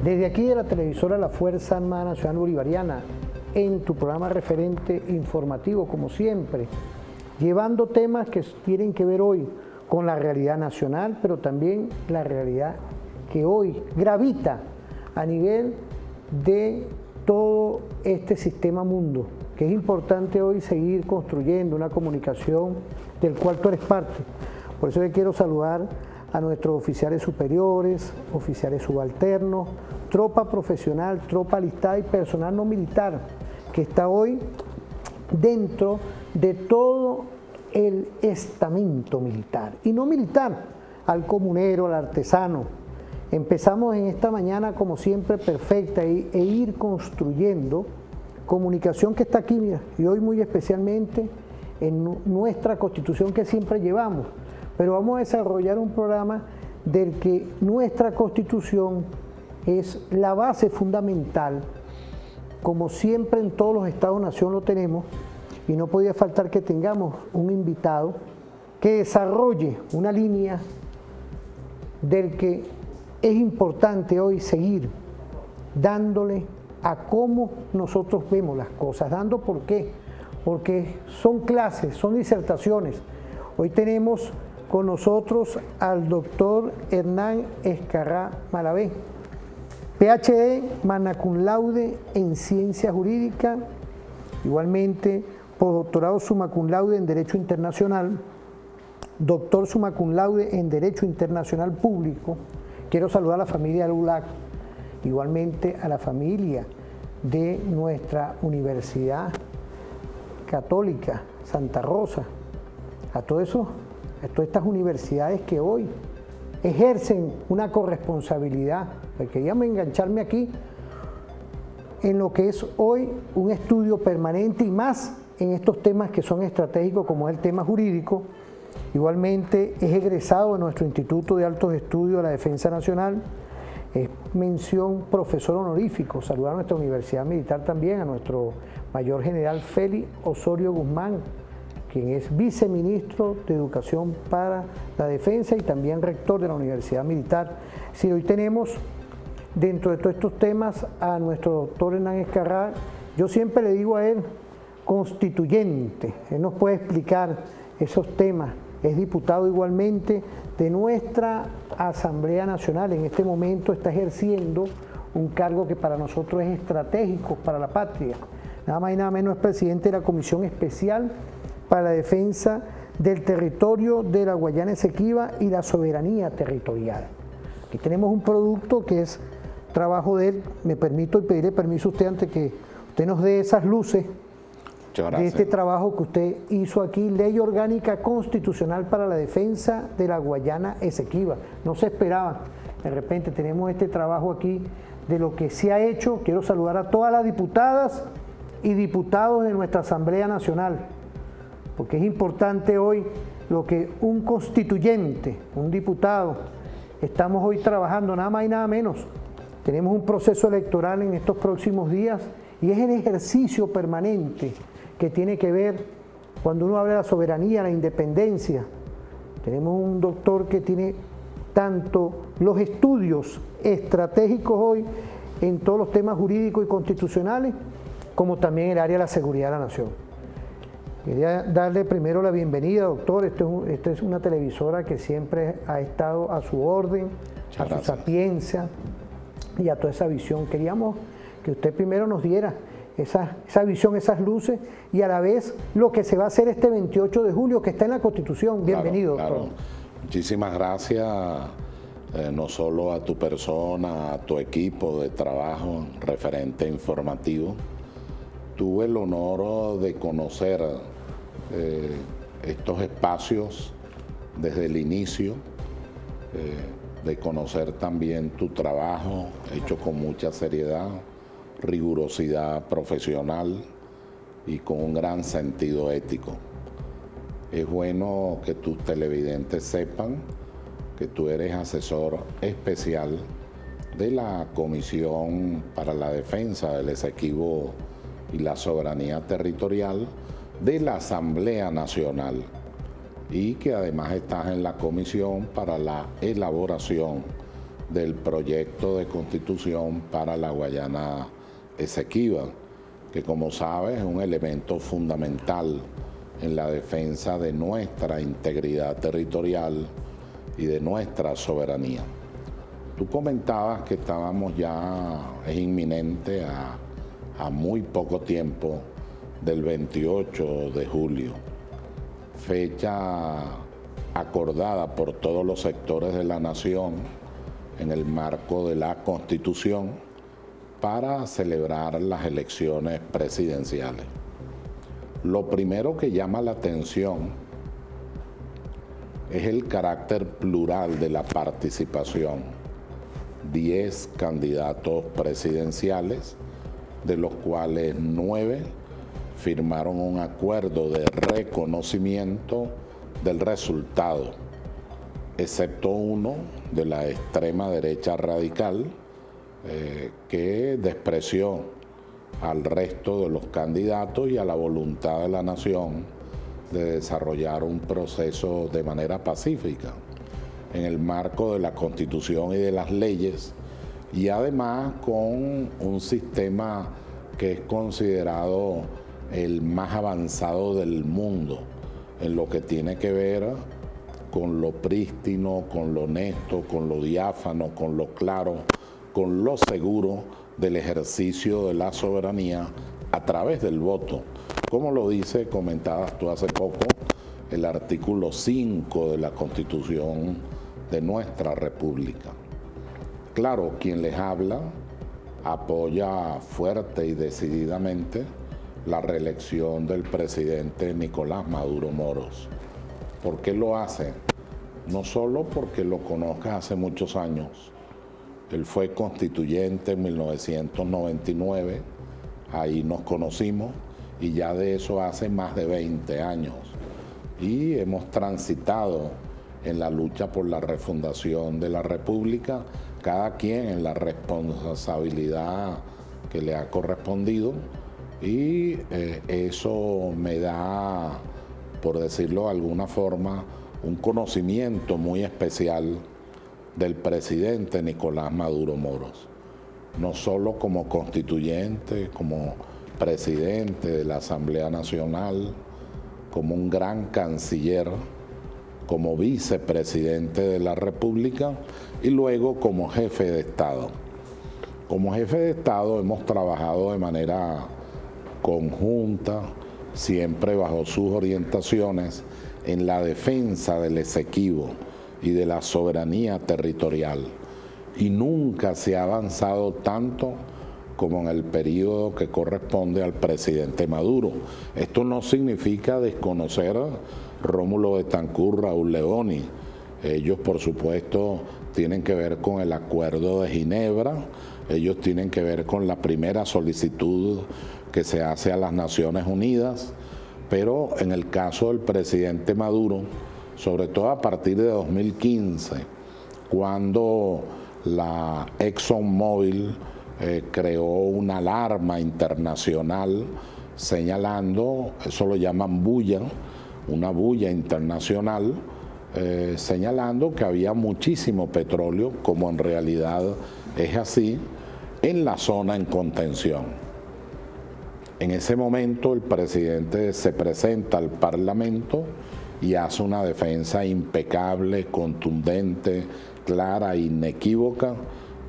Desde aquí de la televisora La Fuerza Armada Nacional Bolivariana, en tu programa referente informativo, como siempre, llevando temas que tienen que ver hoy con la realidad nacional, pero también la realidad que hoy gravita a nivel de todo este sistema mundo, que es importante hoy seguir construyendo una comunicación del cual tú eres parte. Por eso yo quiero saludar a nuestros oficiales superiores, oficiales subalternos, tropa profesional, tropa alistada y personal no militar, que está hoy dentro de todo el estamento militar, y no militar, al comunero, al artesano. Empezamos en esta mañana, como siempre, perfecta e ir construyendo comunicación que está aquí, mira, y hoy muy especialmente en nuestra Constitución que siempre llevamos, pero vamos a desarrollar un programa del que nuestra Constitución es la base fundamental, como siempre en todos los Estados-nación lo tenemos, y no podía faltar que tengamos un invitado que desarrolle una línea del que es importante hoy seguir dándole a cómo nosotros vemos las cosas. ¿Dando por qué? Porque son clases, son disertaciones. Hoy tenemos con nosotros al doctor Hernán Escarrá Malavé, PhD, magna cum laude en Ciencia Jurídica, igualmente postdoctorado summa cum laude en Derecho Internacional, doctor summa cum laude en Derecho Internacional Público. Quiero saludar a la familia del ULAC, igualmente a la familia de nuestra Universidad Católica Santa Rosa, a todas estas universidades que hoy ejercen una corresponsabilidad. Queríamos engancharme aquí en lo que es hoy un estudio permanente y más en estos temas que son estratégicos como es el tema jurídico. Igualmente es egresado de nuestro Instituto de Altos Estudios de la Defensa Nacional, es mención profesor honorífico. Saludar a nuestra Universidad Militar también, a nuestro mayor general Félix Osorio Guzmán, quien es viceministro de Educación para la Defensa y también rector de la Universidad Militar. Sí, hoy tenemos dentro de todos estos temas a nuestro doctor Hernán Escarrá. Yo siempre le digo a él, constituyente, él nos puede explicar esos temas. Es diputado igualmente de nuestra Asamblea Nacional. En este momento está ejerciendo un cargo que para nosotros es estratégico para la patria. Nada más y nada menos es presidente de la Comisión Especial para la Defensa del Territorio de la Guayana Esequiba y la Soberanía Territorial. Aquí tenemos un producto que es trabajo de él. Me permito pedirle permiso a usted antes que usted nos dé esas luces de este trabajo que usted hizo aquí, Ley Orgánica Constitucional para la Defensa de la Guayana Esequiba. No se esperaba, de repente tenemos este trabajo aquí de lo que se ha hecho. Quiero saludar a todas las diputadas y diputados de nuestra Asamblea Nacional, porque es importante hoy lo que un constituyente, un diputado, estamos hoy trabajando, nada más y nada menos. Tenemos un proceso electoral en estos próximos días y es el ejercicio permanente que tiene que ver, cuando uno habla de la soberanía, la independencia. Tenemos un doctor que tiene tanto los estudios estratégicos hoy en todos los temas jurídicos y constitucionales, como también en el área de la seguridad de la nación. Quería darle primero la bienvenida, doctor. Esta es una televisora que siempre ha estado a su orden, a su sapiencia y a toda esa visión. Queríamos que usted primero nos diera esa visión, esas luces, y a la vez lo que se va a hacer este 28 de julio, que está en la Constitución. Bienvenido, claro, doctor. Muchísimas gracias, no solo a tu persona, a tu equipo de trabajo, referente informativo. Tuve el honor de conocer estos espacios desde el inicio, de conocer también tu trabajo hecho con mucha seriedad, rigurosidad profesional y con un gran sentido ético. Es bueno que tus televidentes sepan que tú eres asesor especial de la Comisión para la Defensa del Esequibo y la Soberanía Territorial de la Asamblea Nacional, y que además estás en la Comisión para la elaboración del proyecto de constitución para la Guayana Esequiba, que como sabes es un elemento fundamental en la defensa de nuestra integridad territorial y de nuestra soberanía. Tú comentabas que estábamos ya, es inminente a muy poco tiempo del 28 de julio, fecha acordada por todos los sectores de la nación en el marco de la Constitución para celebrar las elecciones presidenciales. Lo primero que llama la atención es el carácter plural de la participación. 10 candidatos presidenciales, de los cuales 9 firmaron un acuerdo de reconocimiento del resultado, excepto uno de la extrema derecha radical que despreció al resto de los candidatos y a la voluntad de la nación de desarrollar un proceso de manera pacífica en el marco de la Constitución y de las leyes, y además con un sistema que es considerado el más avanzado del mundo en lo que tiene que ver con lo prístino, con lo honesto, con lo diáfano, con lo claro, con lo seguro del ejercicio de la soberanía a través del voto. Como lo dice, comentabas tú hace poco, el artículo 5 de la Constitución de nuestra República. Claro, quien les habla apoya fuerte y decididamente la reelección del presidente Nicolás Maduro Moros. ¿Por qué lo hace? No solo porque lo conozca hace muchos años. Él fue constituyente en 1999, ahí nos conocimos, y ya de eso hace más de 20 años. Y hemos transitado en la lucha por la refundación de la República, cada quien en la responsabilidad que le ha correspondido, y eso me da, por decirlo de alguna forma, un conocimiento muy especial del presidente Nicolás Maduro Moros, no solo como constituyente, como presidente de la Asamblea Nacional, como un gran canciller, como vicepresidente de la República y luego como jefe de Estado. Como jefe de Estado hemos trabajado de manera conjunta, siempre bajo sus orientaciones, en la defensa del Esequibo y de la soberanía territorial. Y nunca se ha avanzado tanto como en el periodo que corresponde al presidente Maduro. Esto no significa desconocer a Rómulo Betancourt, Raúl Leoni. Ellos, por supuesto, tienen que ver con el Acuerdo de Ginebra, ellos tienen que ver con la primera solicitud que se hace a las Naciones Unidas, pero en el caso del presidente Maduro, sobre todo a partir de 2015, cuando la ExxonMobil creó una alarma internacional señalando, eso lo llaman bulla, una bulla internacional, señalando que había muchísimo petróleo, como en realidad es así, en la zona en contención. En ese momento el presidente se presenta al Parlamento y hace una defensa impecable, contundente, clara, inequívoca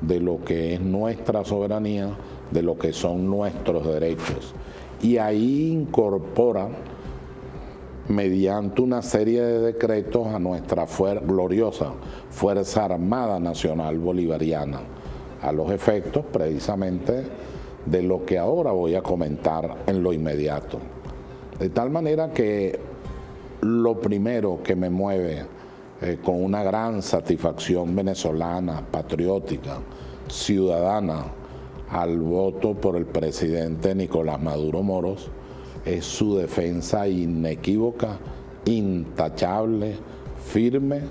de lo que es nuestra soberanía, de lo que son nuestros derechos. Y ahí incorpora, mediante una serie de decretos, a nuestra gloriosa Fuerza Armada Nacional Bolivariana, a los efectos precisamente de lo que ahora voy a comentar en lo inmediato. De tal manera que lo primero que me mueve con una gran satisfacción venezolana, patriótica, ciudadana, al voto por el presidente Nicolás Maduro Moros, es su defensa inequívoca, intachable, firme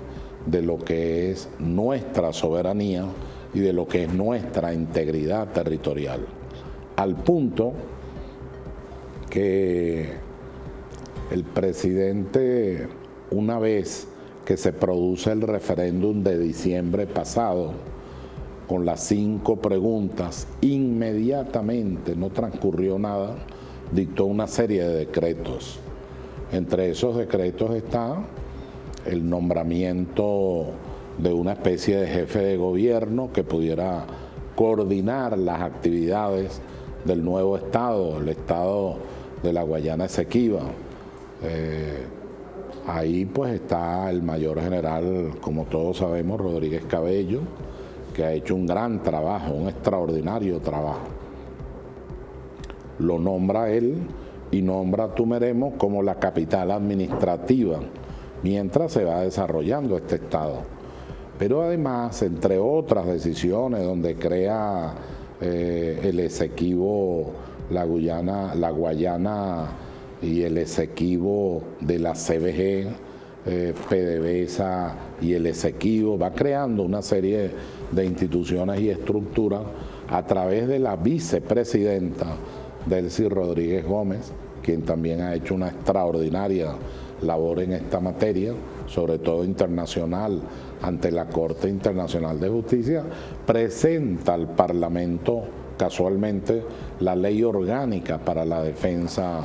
de lo que es nuestra soberanía y de lo que es nuestra integridad territorial. Al punto que el presidente, una vez que se produce el referéndum de diciembre pasado, con las 5 preguntas, inmediatamente, no transcurrió nada, dictó una serie de decretos. Entre esos decretos está el nombramiento de una especie de jefe de gobierno que pudiera coordinar las actividades del nuevo Estado, el Estado de la Guayana Esequiba. Ahí pues está el mayor general, como todos sabemos, Rodríguez Cabello, que ha hecho un gran trabajo, un extraordinario trabajo. Lo nombra él y nombra a Tumeremo como la capital administrativa, mientras se va desarrollando este Estado. Pero además, entre otras decisiones, donde crea el Esequibo, la Guayana y el Esequibo de la CBG, PDVSA y el Esequibo, va creando una serie de instituciones y estructuras a través de la vicepresidenta Delcy Rodríguez Gómez, quien también ha hecho una extraordinaria labor en esta materia, sobre todo internacional, ante la Corte Internacional de Justicia, presenta al Parlamento casualmente la ley orgánica para la defensa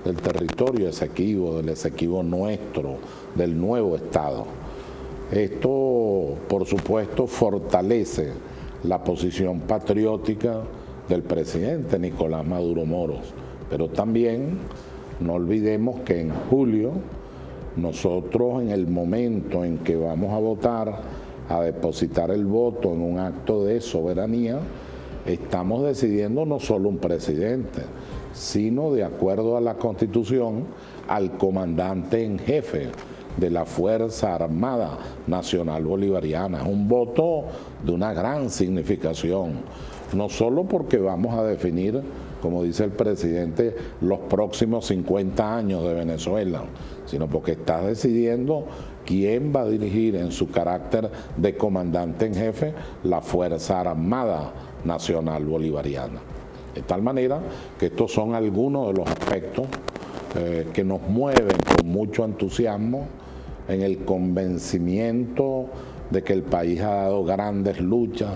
del territorio Esequibo, del Esequibo nuestro, del nuevo Estado. Esto, por supuesto, fortalece la posición patriótica del presidente Nicolás Maduro Moros, pero también no olvidemos que en julio nosotros, en el momento en que vamos a votar, a depositar el voto en un acto de soberanía, estamos decidiendo no solo un presidente, sino, de acuerdo a la Constitución, al comandante en jefe de la Fuerza Armada Nacional Bolivariana. Es un voto de una gran significación, no solo porque vamos a definir, como dice el presidente, los próximos 50 años de Venezuela, sino porque está decidiendo quién va a dirigir en su carácter de comandante en jefe la Fuerza Armada Nacional Bolivariana. De tal manera que estos son algunos de los aspectos que nos mueven con mucho entusiasmo en el convencimiento de que el país ha dado grandes luchas,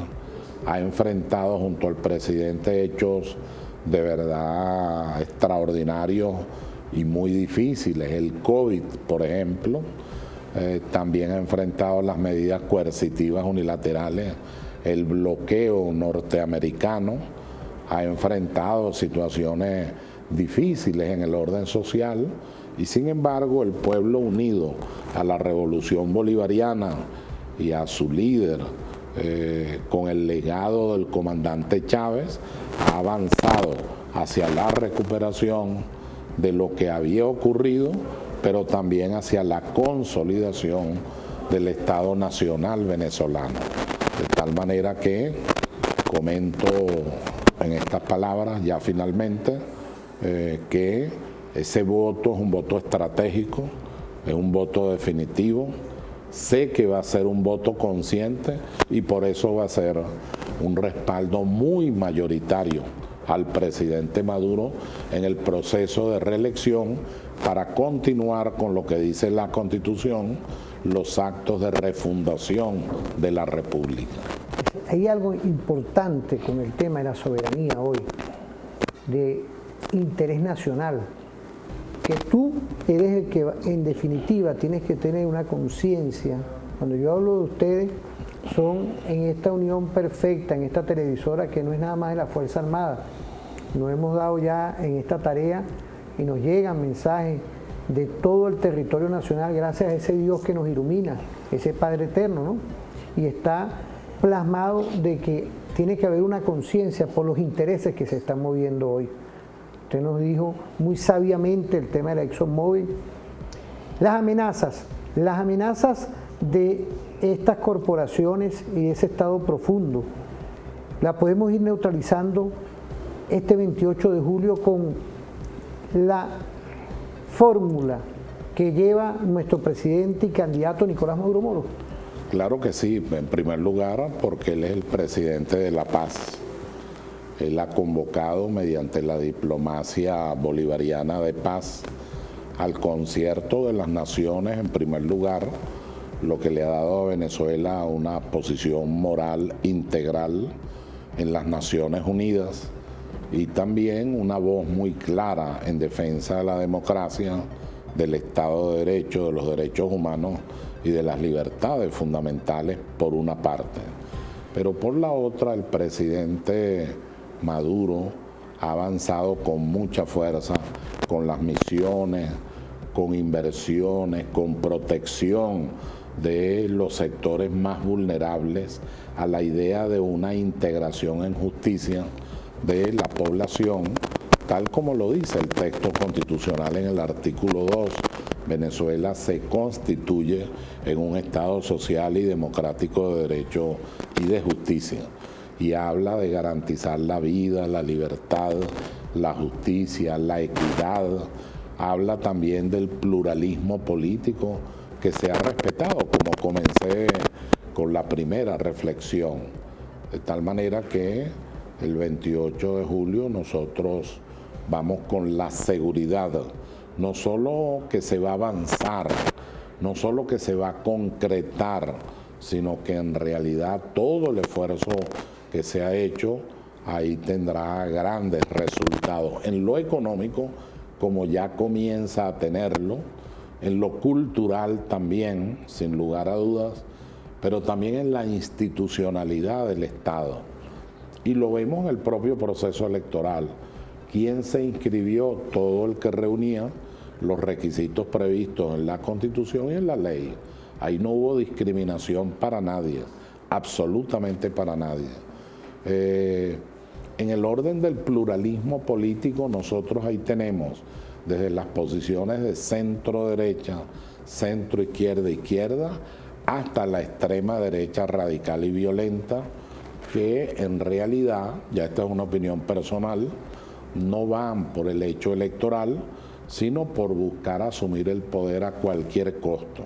ha enfrentado junto al presidente hechos de verdad extraordinarios y muy difíciles. El COVID, por ejemplo, también ha enfrentado las medidas coercitivas unilaterales, el bloqueo norteamericano, ha enfrentado situaciones difíciles en el orden social y sin embargo el pueblo unido a la revolución bolivariana y a su líder, con el legado del comandante Chávez, ha avanzado hacia la recuperación de lo que había ocurrido, pero también hacia la consolidación del Estado Nacional venezolano. De tal manera que comento en estas palabras ya finalmente que ese voto es un voto estratégico, es un voto definitivo. Sé que va a ser un voto consciente y por eso va a ser un respaldo muy mayoritario al presidente Maduro en el proceso de reelección para continuar con lo que dice la Constitución, los actos de refundación de la República. Hay algo importante con el tema de la soberanía hoy, de interés nacional, que tú eres el que en definitiva tienes que tener una conciencia. Cuando yo hablo de ustedes, son en esta unión perfecta, en esta televisora que no es nada más de la Fuerza Armada. Nos hemos dado ya en esta tarea y nos llegan mensajes de todo el territorio nacional gracias a ese Dios que nos ilumina, ese Padre Eterno, ¿no? Y está plasmado de que tiene que haber una conciencia por los intereses que se están moviendo hoy. Usted nos dijo muy sabiamente el tema de la ExxonMobil. Las amenazas de estas corporaciones y ese estado profundo, la podemos ir neutralizando este 28 de julio con la fórmula que lleva nuestro presidente y candidato Nicolás Maduro Moros. Claro que sí, en primer lugar porque él es el presidente de la paz. Él ha convocado mediante la diplomacia bolivariana de paz al concierto de las naciones, en primer lugar, lo que le ha dado a Venezuela una posición moral integral en las Naciones Unidas y también una voz muy clara en defensa de la democracia, del Estado de Derecho, de los derechos humanos y de las libertades fundamentales por una parte. Pero por la otra, el presidente Maduro ha avanzado con mucha fuerza, con las misiones, con inversiones, con protección de los sectores más vulnerables a la idea de una integración en justicia de la población, tal como lo dice el texto constitucional en el artículo 2. Venezuela se constituye en un Estado social y democrático de derecho y de justicia, y habla de garantizar la vida, la libertad, la justicia, la equidad. Habla también del pluralismo político que se ha respetado, como comencé con la primera reflexión, de tal manera que el 28 de julio nosotros vamos con la seguridad, no solo que se va a avanzar, no solo que se va a concretar, sino que en realidad todo el esfuerzo que se ha hecho ahí tendrá grandes resultados en lo económico, como ya comienza a tenerlo, en lo cultural también, sin lugar a dudas, pero también en la institucionalidad del Estado. Y lo vemos en el propio proceso electoral. ¿Quién se inscribió? Todo el que reunía los requisitos previstos en la Constitución y en la ley. Ahí no hubo discriminación para nadie, absolutamente para nadie. En el orden del pluralismo político, nosotros ahí tenemos desde las posiciones de centro-derecha, centro-izquierda, hasta la extrema derecha radical y violenta, que en realidad, ya esta es una opinión personal, no van por el hecho electoral, sino por buscar asumir el poder a cualquier costo,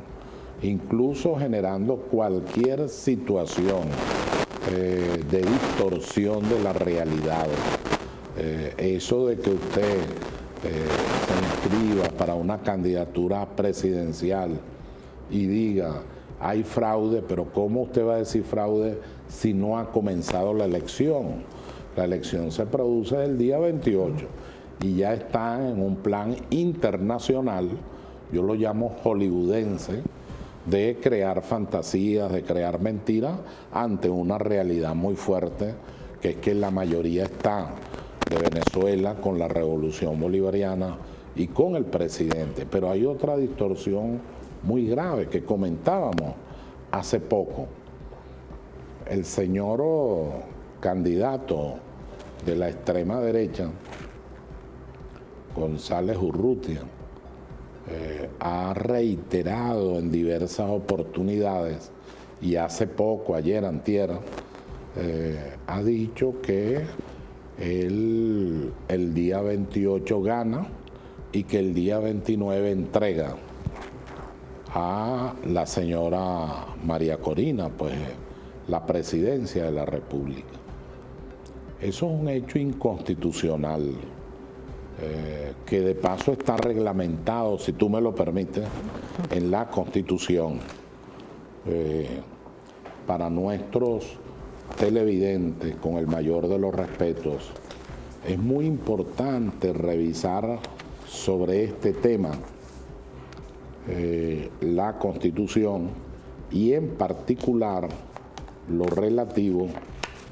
incluso generando cualquier situación de distorsión de la realidad. Eso de que usted se inscriba para una candidatura presidencial y diga, hay fraude, pero ¿cómo usted va a decir fraude si no ha comenzado la elección? La elección se produce el día 28 y ya están en un plan internacional, yo lo llamo hollywoodense, de crear fantasías, de crear mentiras ante una realidad muy fuerte, que es que la mayoría está de Venezuela con la revolución bolivariana y con el presidente. Pero hay otra distorsión muy grave que comentábamos hace poco. El señor candidato de la extrema derecha, González Urrutia, ha reiterado en diversas oportunidades, y hace poco, ayer, antier, ha dicho que él el día 28 gana y que el día 29 entrega a la señora María Corina, pues, la presidencia de la República. Eso es un hecho inconstitucional, que de paso está reglamentado, si tú me lo permites, en la Constitución. Para nuestros televidentes, con el mayor de los respetos, es muy importante revisar sobre este tema la Constitución y en particular lo relativo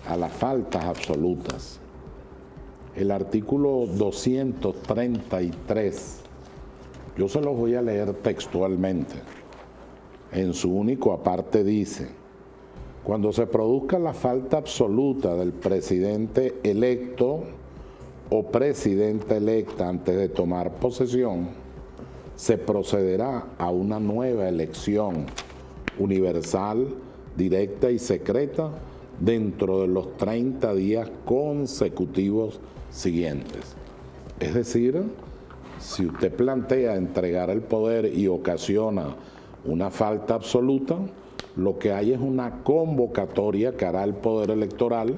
a las faltas absolutas. El artículo 233, yo se los voy a leer textualmente. En su único aparte dice: cuando se produzca la falta absoluta del presidente electo o presidenta electa antes de tomar posesión, se procederá a una nueva elección universal, directa y secreta dentro de los 30 días consecutivos siguientes. Es decir, si usted plantea entregar el poder y ocasiona una falta absoluta, lo que hay es una convocatoria que hará el Poder Electoral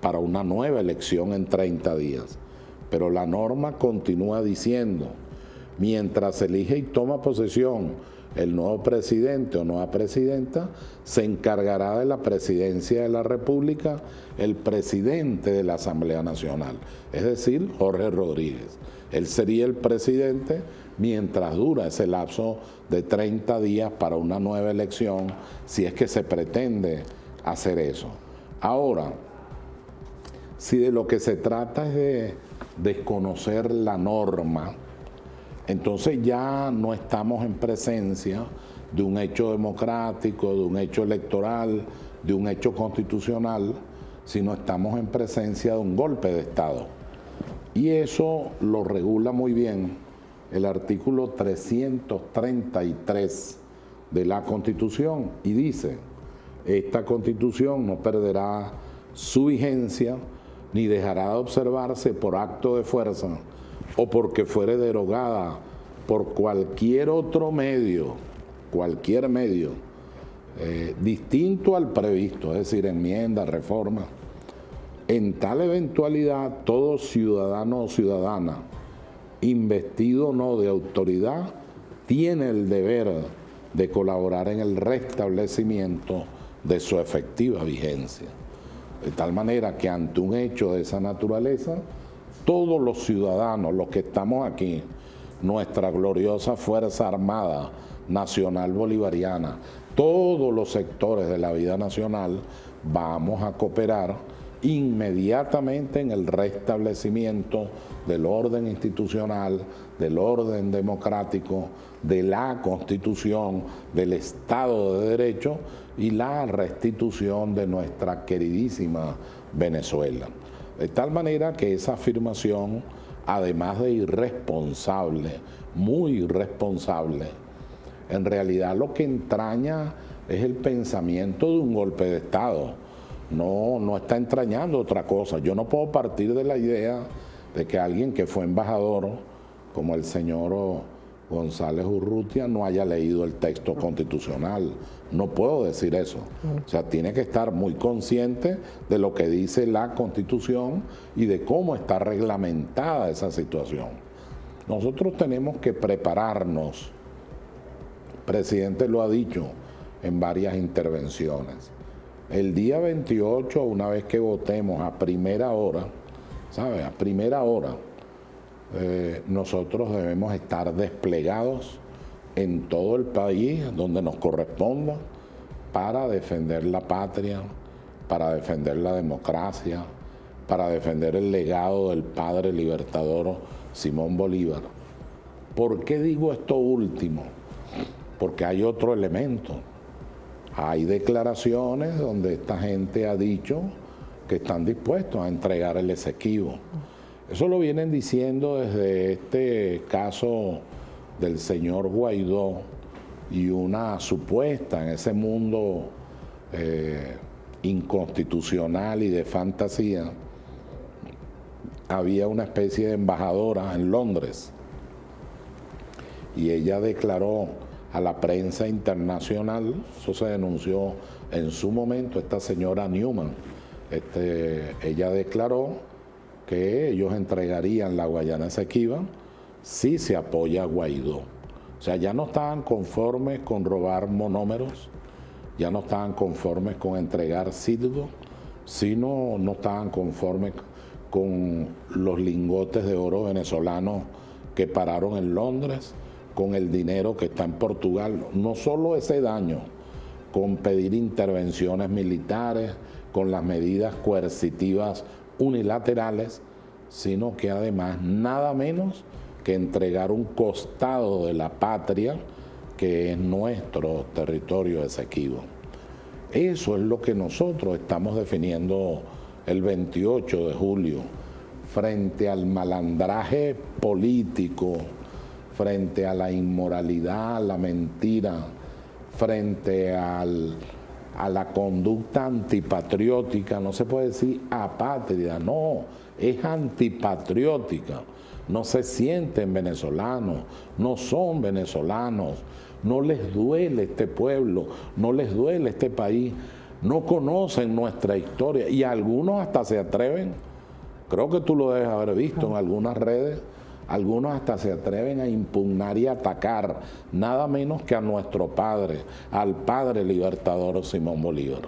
para una nueva elección en 30 días. Pero la norma continúa diciendo: mientras elige y toma posesión el nuevo presidente o nueva presidenta se encargará de la presidencia de la República el presidente de la Asamblea Nacional, es decir, Jorge Rodríguez. Él sería el presidente mientras dura ese lapso de 30 días para una nueva elección, si es que se pretende hacer eso. Ahora, si de lo que se trata es de desconocer la norma, entonces ya no estamos en presencia de un hecho democrático, de un hecho electoral, de un hecho constitucional, sino estamos en presencia de un golpe de Estado. Y eso lo regula muy bien el artículo 333 de la Constitución y dice: esta Constitución no perderá su vigencia ni dejará de observarse por acto de fuerza o porque fuere derogada por cualquier otro medio, distinto al previsto, es decir, enmienda, reforma. En tal eventualidad, todo ciudadano o ciudadana, investido o no de autoridad, tiene el deber de colaborar en el restablecimiento de su efectiva vigencia. De tal manera que ante un hecho de esa naturaleza, todos los ciudadanos, los que estamos aquí, nuestra gloriosa Fuerza Armada Nacional Bolivariana, todos los sectores de la vida nacional, vamos a cooperar inmediatamente en el restablecimiento del orden institucional, del orden democrático, de la Constitución, del Estado de Derecho y la restitución de nuestra queridísima Venezuela. De tal manera que esa afirmación, además de irresponsable, muy irresponsable, en realidad lo que entraña es el pensamiento de un golpe de Estado. No está entrañando otra cosa. Yo no puedo partir de la idea de que alguien que fue embajador, como el señor González Urrutia, no haya leído el texto constitucional. No puedo decir eso. O sea, tiene que estar muy consciente de lo que dice la Constitución y de cómo está reglamentada esa situación. Nosotros tenemos que prepararnos. El presidente lo ha dicho en varias intervenciones. El día 28, una vez que votemos a primera hora, ¿sabe? A primera hora, nosotros debemos estar desplegados en todo el país donde nos corresponda para defender la patria, para defender la democracia, para defender el legado del padre libertador Simón Bolívar. ¿Por qué digo esto último? Porque hay otro elemento. Hay declaraciones donde esta gente ha dicho que están dispuestos a entregar el Esequibo. Eso lo vienen diciendo desde este caso del señor Guaidó y una supuesta en ese mundo inconstitucional y de fantasía. Había una especie de embajadora en Londres y ella declaró a la prensa internacional, eso se denunció en su momento, esta señora Newman, ella declaró que ellos entregarían la Guayana Esequiba si se apoya a Guaidó. O sea, ya no estaban conformes con robar monómeros, ya no estaban conformes con entregar Citgo, sino no estaban conformes con los lingotes de oro venezolanos que pararon en Londres, con el dinero que está en Portugal. No solo ese daño, con pedir intervenciones militares, con las medidas coercitivas unilaterales, sino que además nada menos que entregar un costado de la patria que es nuestro territorio Esequibo. Eso es lo que nosotros estamos definiendo el 28 de julio, frente al malandraje político, frente a la inmoralidad, a la mentira, frente a la conducta antipatriótica. No se puede decir apátrida, no, es antipatriótica. No se sienten venezolanos, no son venezolanos, no les duele este pueblo, no les duele este país, no conocen nuestra historia y algunos hasta se atreven, creo que tú lo debes haber visto en algunas redes, Algunos hasta se atreven a impugnar y atacar nada menos que a nuestro padre, al padre libertador Simón Bolívar.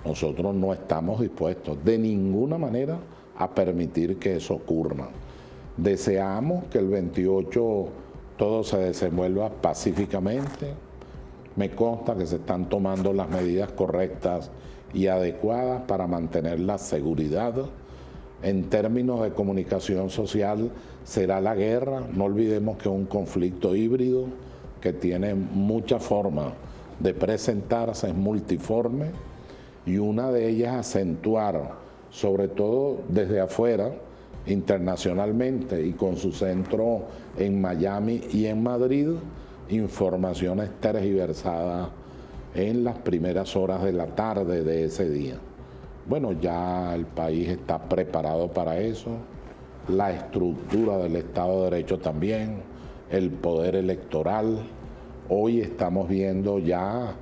Nosotros no estamos dispuestos de ninguna manera a permitir que eso ocurra. Deseamos que el 28 todo se desenvuelva pacíficamente. Me consta que se están tomando las medidas correctas y adecuadas para mantener la seguridad. En términos de comunicación social será la guerra. No olvidemos que es un conflicto híbrido que tiene muchas formas de presentarse, es multiforme, y una de ellas acentuar, sobre todo desde afuera, internacionalmente y con su centro en Miami y en Madrid, informaciones tergiversadas en las primeras horas de la tarde de ese día. Bueno, ya el país está preparado para eso, la estructura del Estado de Derecho también, el poder electoral. Hoy estamos viendo ya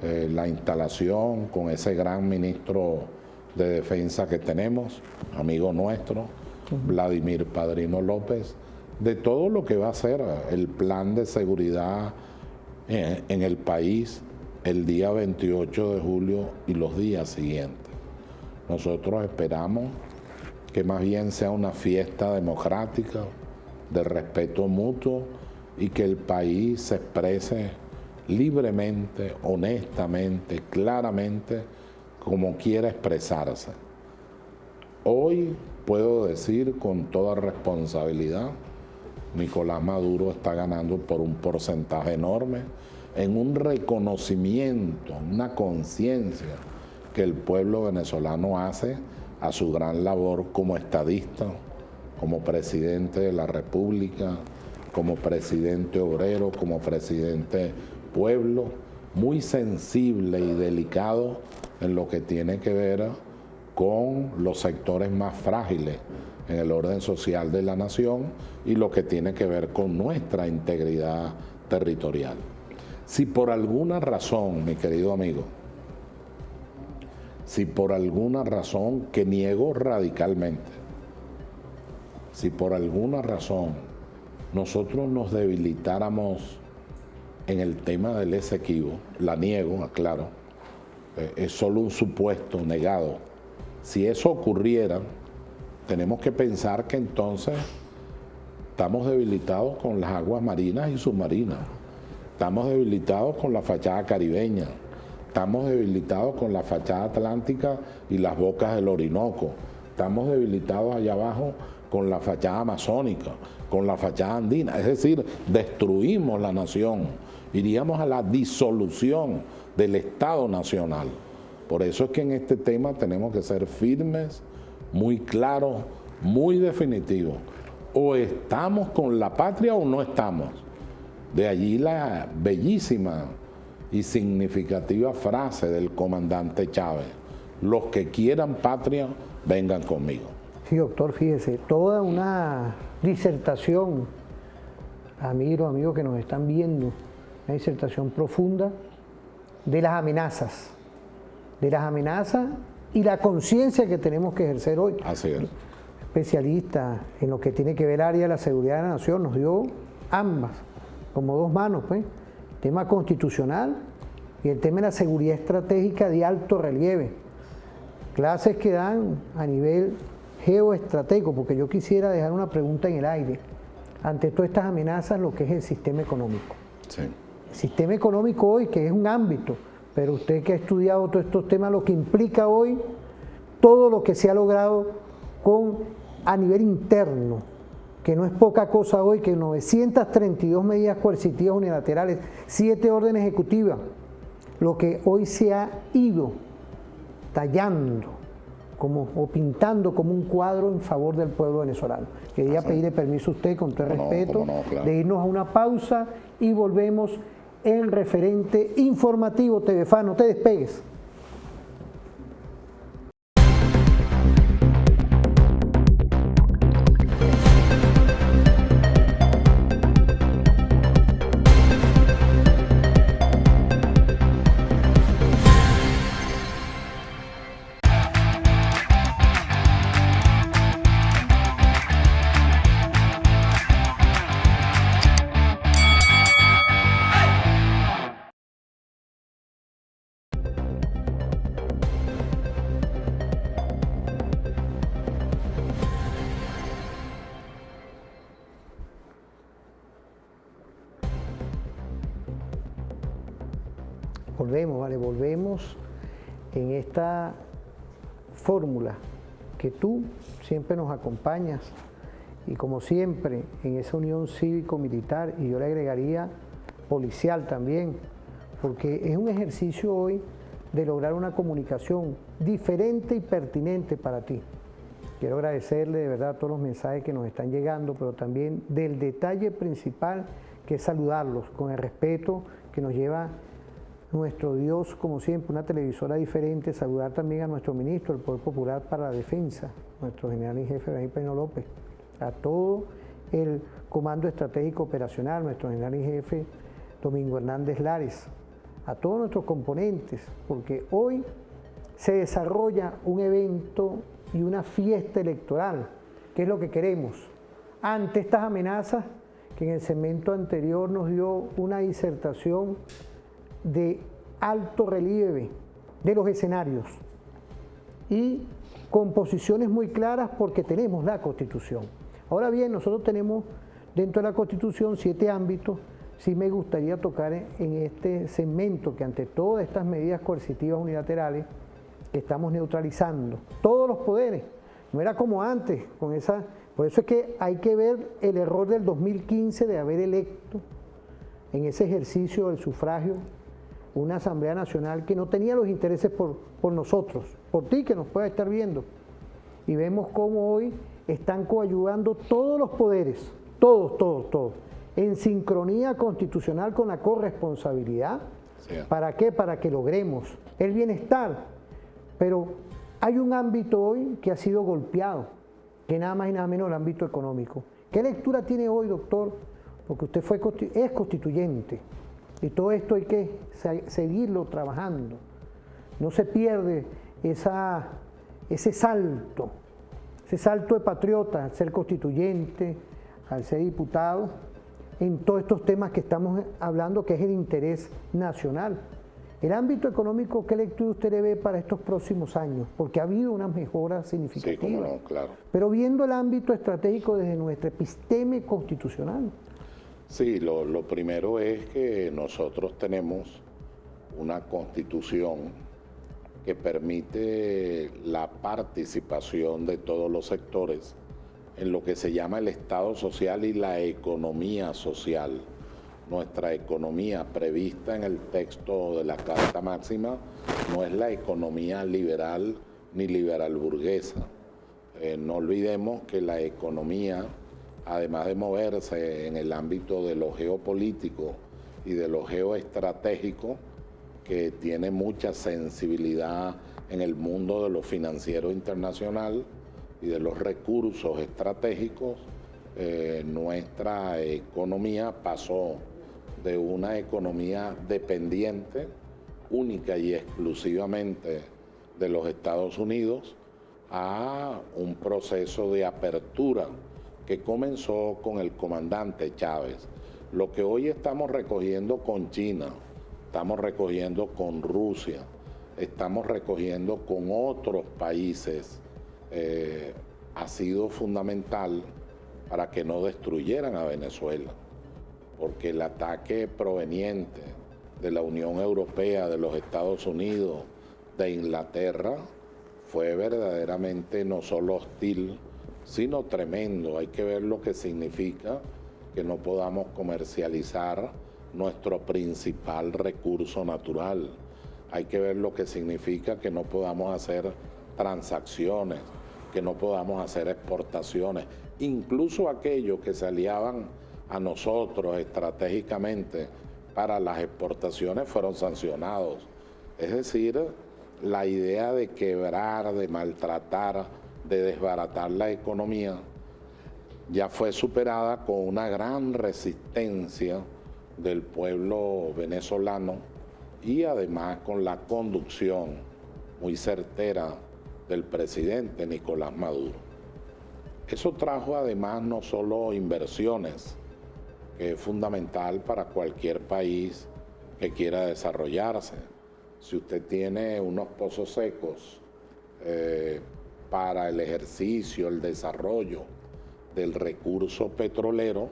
la instalación con ese gran ministro de Defensa que tenemos, amigo nuestro, Vladimir Padrino López, de todo lo que va a ser el plan de seguridad en el país el día 28 de julio y los días siguientes. Nosotros esperamos que más bien sea una fiesta democrática, de respeto mutuo, y que el país se exprese libremente, honestamente, claramente, como quiera expresarse. Hoy puedo decir con toda responsabilidad, Nicolás Maduro está ganando por un porcentaje enorme, en un reconocimiento, una conciencia que el pueblo venezolano hace a su gran labor como estadista, como presidente de la República, como presidente obrero, como presidente pueblo, muy sensible y delicado en lo que tiene que ver con los sectores más frágiles en el orden social de la nación y lo que tiene que ver con nuestra integridad territorial. Si por alguna razón, mi querido amigo, si por alguna razón que niego radicalmente, si por alguna razón nosotros nos debilitáramos en el tema del Esequibo, la niego, aclaro, es solo un supuesto negado. Si eso ocurriera, tenemos que pensar que entonces estamos debilitados con las aguas marinas y submarinas, estamos debilitados con la fachada caribeña, estamos debilitados con la fachada atlántica y las bocas del Orinoco, estamos debilitados allá abajo con la fachada amazónica, con la fachada andina, es decir, destruimos la nación, iríamos a la disolución del Estado Nacional. Por eso es que en este tema tenemos que ser firmes, muy claros, muy definitivos. O estamos con la patria o no estamos. De allí la bellísima y significativa frase del comandante Chávez: los que quieran patria, vengan conmigo. Sí, doctor, fíjese, toda una disertación, amigos que nos están viendo, una disertación profunda de las amenazas y la conciencia que tenemos que ejercer hoy. Así es. Especialista en lo que tiene que ver el área de la seguridad de la nación, nos dio ambas, como dos manos, pues, el tema constitucional y el tema de la seguridad estratégica de alto relieve. Clases que dan a nivel geoestratégico, porque yo quisiera dejar una pregunta en el aire. Ante todas estas amenazas, lo que es el sistema económico. Sí. El sistema económico hoy, que es un ámbito, pero usted que ha estudiado todos estos temas, lo que implica hoy todo lo que se ha logrado a nivel interno, que no es poca cosa hoy, que 932 medidas coercitivas unilaterales, 7 órdenes ejecutivas, lo que hoy se ha ido tallando o pintando como un cuadro en favor del pueblo venezolano. Quería pedirle permiso a usted, con todo el respeto, claro, de irnos a una pausa y volvemos en Referente Informativo TV FAN. No te despegues. volvemos en esta fórmula que tú siempre nos acompañas y como siempre en esa unión cívico-militar, y yo le agregaría policial también, porque es un ejercicio hoy de lograr una comunicación diferente y pertinente para ti. Quiero agradecerle de verdad todos los mensajes que nos están llegando, pero también del detalle principal que es saludarlos con el respeto que nos lleva nuestro Dios, como siempre, una televisora diferente. Saludar también a nuestro ministro del Poder Popular para la Defensa, nuestro general en jefe Ibrahim Peña López, a todo el Comando Estratégico Operacional, nuestro general en jefe Domingo Hernández Lares, a todos nuestros componentes, porque hoy se desarrolla un evento y una fiesta electoral, que es lo que queremos. Ante estas amenazas, que en el segmento anterior nos dio una disertación de alto relieve de los escenarios y con posiciones muy claras porque tenemos la Constitución. Ahora bien, nosotros tenemos dentro de la Constitución 7 ámbitos. Sí me gustaría tocar en este segmento que ante todas estas medidas coercitivas unilaterales que estamos neutralizando todos los poderes, no era como antes con esa. Por eso es que hay que ver el error del 2015 de haber electo en ese ejercicio del sufragio una Asamblea Nacional que no tenía los intereses por nosotros, por ti que nos pueda estar viendo. Y vemos cómo hoy están coadyuvando todos los poderes, todos, en sincronía constitucional con la corresponsabilidad. Sí. ¿Para qué? Para que logremos el bienestar. Pero hay un ámbito hoy que ha sido golpeado, que nada más y nada menos el ámbito económico. ¿Qué lectura tiene hoy, doctor? Porque usted es constituyente y todo esto hay que seguirlo trabajando. No se pierde ese salto de patriota al ser constituyente, al ser diputado, en todos estos temas que estamos hablando, que es el interés nacional. El ámbito económico, ¿qué lectura usted le ve para estos próximos años? Porque ha habido una mejora significativa. Sí, cómo no, claro. Pero viendo el ámbito estratégico desde nuestra episteme constitucional. Sí, lo primero es que nosotros tenemos una constitución que permite la participación de todos los sectores en lo que se llama el Estado social y la economía social. Nuestra economía prevista en el texto de la Carta Máxima no es la economía liberal ni liberal burguesa. No olvidemos que la economía, además de moverse en el ámbito de lo geopolítico y de lo geoestratégico, que tiene mucha sensibilidad en el mundo de lo financiero internacional y de los recursos estratégicos, nuestra economía pasó de una economía dependiente, única y exclusivamente de los Estados Unidos, a un proceso de apertura que comenzó con el comandante Chávez. Lo que hoy estamos recogiendo con China, estamos recogiendo con Rusia, estamos recogiendo con otros países, ha sido fundamental para que no destruyeran a Venezuela, porque el ataque proveniente de la Unión Europea, de los Estados Unidos, de Inglaterra, fue verdaderamente no solo hostil, sino tremendo. Hay que ver lo que significa que no podamos comercializar nuestro principal recurso natural. Hay que ver lo que significa que no podamos hacer transacciones, que no podamos hacer exportaciones. Incluso aquellos que se aliaban a nosotros estratégicamente para las exportaciones fueron sancionados. Es decir, la idea de quebrar, de maltratar, de desbaratar la economía ya fue superada con una gran resistencia del pueblo venezolano y además con la conducción muy certera del presidente Nicolás Maduro. Eso trajo además no solo inversiones, que es fundamental para cualquier país que quiera desarrollarse. Si usted tiene unos pozos secos para el ejercicio, el desarrollo del recurso petrolero,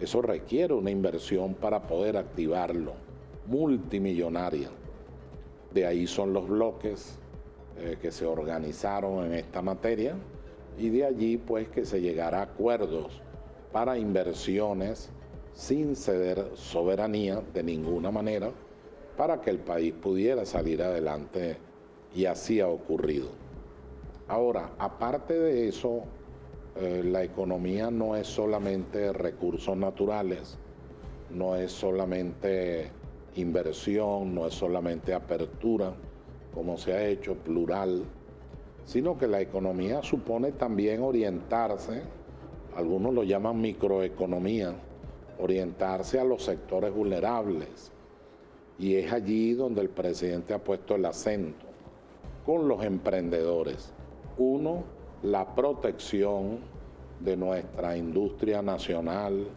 eso requiere una inversión para poder activarlo, multimillonaria. De ahí son los bloques que se organizaron en esta materia y de allí pues que se llegara a acuerdos para inversiones sin ceder soberanía de ninguna manera para que el país pudiera salir adelante, y así ha ocurrido. Ahora, aparte de eso, la economía no es solamente recursos naturales, no es solamente inversión, no es solamente apertura, como se ha hecho, plural, sino que la economía supone también orientarse, algunos lo llaman microeconomía, orientarse a los sectores vulnerables. Y es allí donde el presidente ha puesto el acento, con los emprendedores. Uno, la protección de nuestra industria nacional,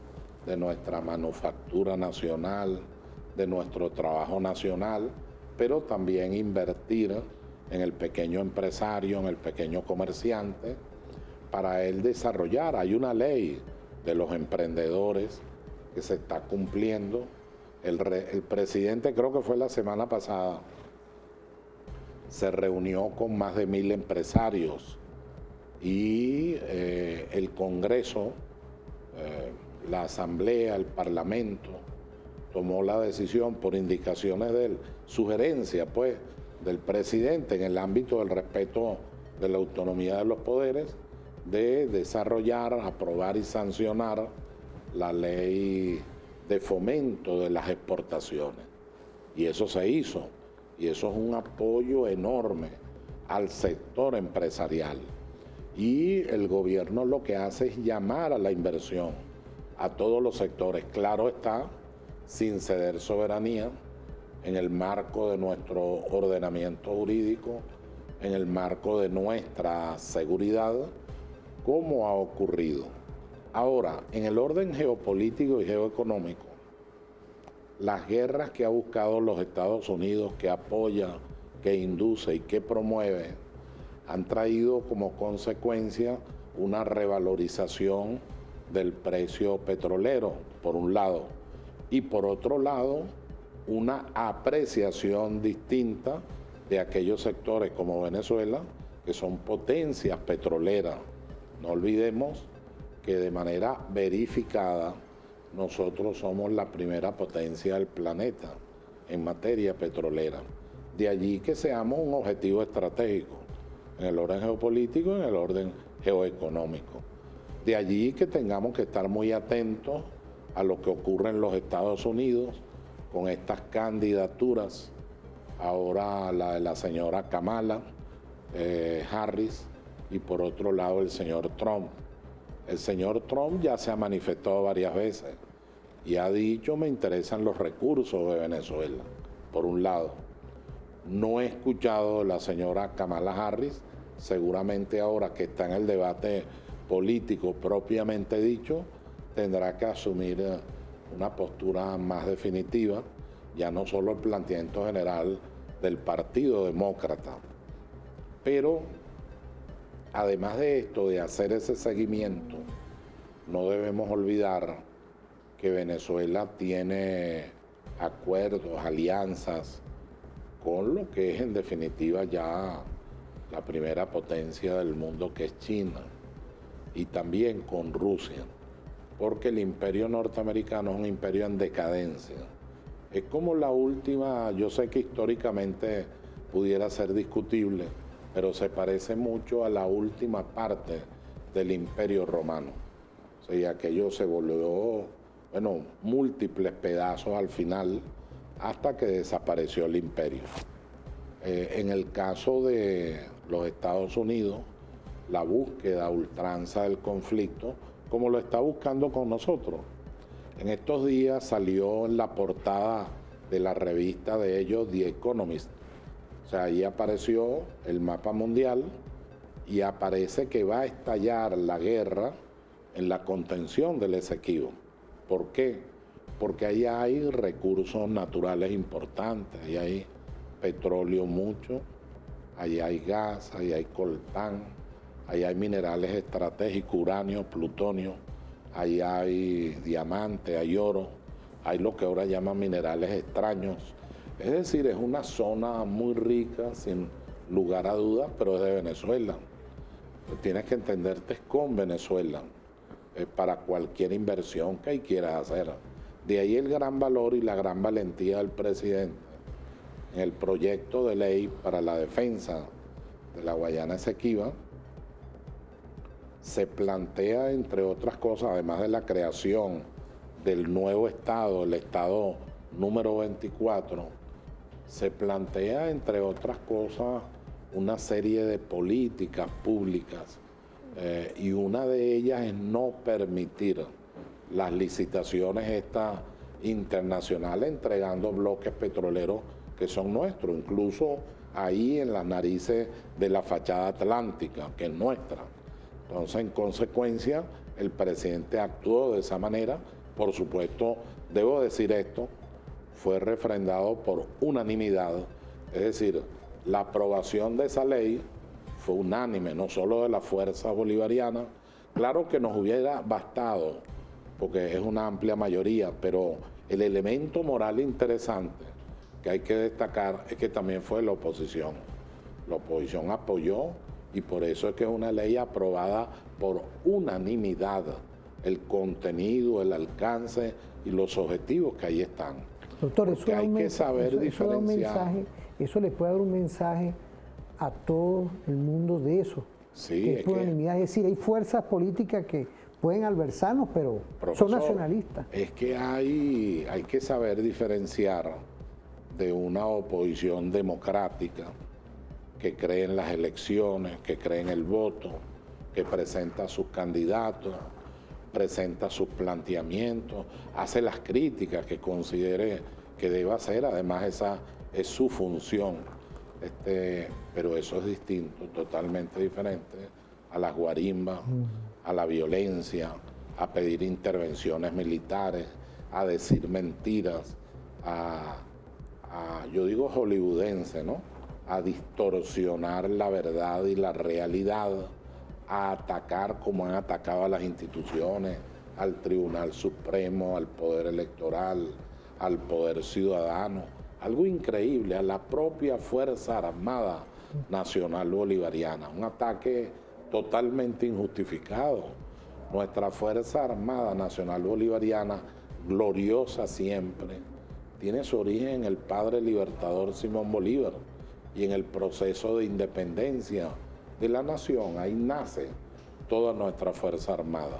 de nuestra manufactura nacional, de nuestro trabajo nacional, pero también invertir en el pequeño empresario, en el pequeño comerciante, para él desarrollar. Hay una ley de los emprendedores que se está cumpliendo. El presidente, creo que fue la semana pasada, se reunió con más de 1000 empresarios y el Congreso, la Asamblea, el Parlamento, tomó la decisión por indicaciones de él, sugerencia pues del presidente en el ámbito del respeto de la autonomía de los poderes, de desarrollar, aprobar y sancionar la ley de fomento de las exportaciones. Y eso se hizo, y eso es un apoyo enorme al sector empresarial. Y el gobierno lo que hace es llamar a la inversión a todos los sectores, claro está, sin ceder soberanía, en el marco de nuestro ordenamiento jurídico, en el marco de nuestra seguridad, como ha ocurrido. Ahora, en el orden geopolítico y geoeconómico, las guerras que ha buscado los Estados Unidos, que apoya, que induce y que promueve, han traído como consecuencia una revalorización del precio petrolero, por un lado, y por otro lado, una apreciación distinta de aquellos sectores como Venezuela, que son potencias petroleras. No olvidemos que de manera verificada nosotros somos la primera potencia del planeta en materia petrolera. De allí que seamos un objetivo estratégico en el orden geopolítico y en el orden geoeconómico. De allí que tengamos que estar muy atentos a lo que ocurre en los Estados Unidos con estas candidaturas, ahora la de la señora Kamala Harris y por otro lado el señor Trump. El señor Trump ya se ha manifestado varias veces y ha dicho: me interesan los recursos de Venezuela, por un lado. No he escuchado a la señora Kamala Harris, seguramente ahora que está en el debate político propiamente dicho, tendrá que asumir una postura más definitiva, ya no solo el planteamiento general del Partido Demócrata. Pero además de esto, de hacer ese seguimiento, no debemos olvidar que Venezuela tiene acuerdos, alianzas con lo que es en definitiva ya la primera potencia del mundo, que es China, y también con Rusia, porque el imperio norteamericano es un imperio en decadencia. Es como la última, yo sé que históricamente pudiera ser discutible, pero se parece mucho a la última parte del Imperio Romano. O sea, y aquello se volvió, bueno, múltiples pedazos al final, hasta que desapareció el imperio. En el caso de los Estados Unidos, la búsqueda a ultranza del conflicto, como lo está buscando con nosotros. En estos días salió en la portada de la revista de ellos, The Economist. O sea, ahí apareció el mapa mundial y aparece que va a estallar la guerra en la contención del Esequibo. ¿Por qué? Porque ahí hay recursos naturales importantes, ahí hay petróleo mucho, ahí hay gas, ahí hay coltán, ahí hay minerales estratégicos, uranio, plutonio, ahí hay diamante, hay oro, hay lo que ahora llaman minerales extraños, Es decir, es una zona muy rica, sin lugar a dudas, pero es de Venezuela. Tienes que entenderte con Venezuela para cualquier inversión que quieras hacer. De ahí el gran valor y la gran valentía del presidente en el proyecto de ley para la defensa de la Guayana Esequiba. Se plantea, entre otras cosas, además de la creación del nuevo Estado, el Estado número 24, se plantea, entre otras cosas, una serie de políticas públicas y una de ellas es no permitir las licitaciones estas internacionales entregando bloques petroleros que son nuestros, incluso ahí en las narices de la fachada atlántica, que es nuestra. Entonces, en consecuencia, el presidente actuó de esa manera. Por supuesto, debo decir esto, fue refrendado por unanimidad, es decir, la aprobación de esa ley fue unánime, no solo de la fuerza bolivariana. Claro que nos hubiera bastado, porque es una amplia mayoría, pero el elemento moral interesante que hay que destacar es que también fue la oposición. La oposición apoyó y por eso es que es una ley aprobada por unanimidad, el contenido, el alcance y los objetivos que ahí están. Doctor, eso hay que saber diferenciar. Eso le puede dar un mensaje a todo el mundo de eso. Sí, que es unanimidad. Es decir, hay fuerzas políticas que pueden adversarnos, pero profesor, son nacionalistas. Es que hay que saber diferenciar de una oposición democrática que cree en las elecciones, que cree en el voto, que presenta a sus candidatos, presenta sus planteamientos, hace las críticas que considere que debe hacer, además esa es su función, pero eso es distinto, totalmente diferente a las guarimbas, a la violencia, a pedir intervenciones militares, a decir mentiras, yo digo hollywoodense, ¿no? A distorsionar la verdad y la realidad, a atacar como han atacado a las instituciones, al Tribunal Supremo, al Poder Electoral, al Poder Ciudadano, algo increíble, a la propia Fuerza Armada Nacional Bolivariana, un ataque totalmente injustificado. Nuestra Fuerza Armada Nacional Bolivariana, gloriosa siempre, tiene su origen en el padre libertador Simón Bolívar y en el proceso de independencia de la nación. Ahí nace toda nuestra Fuerza Armada.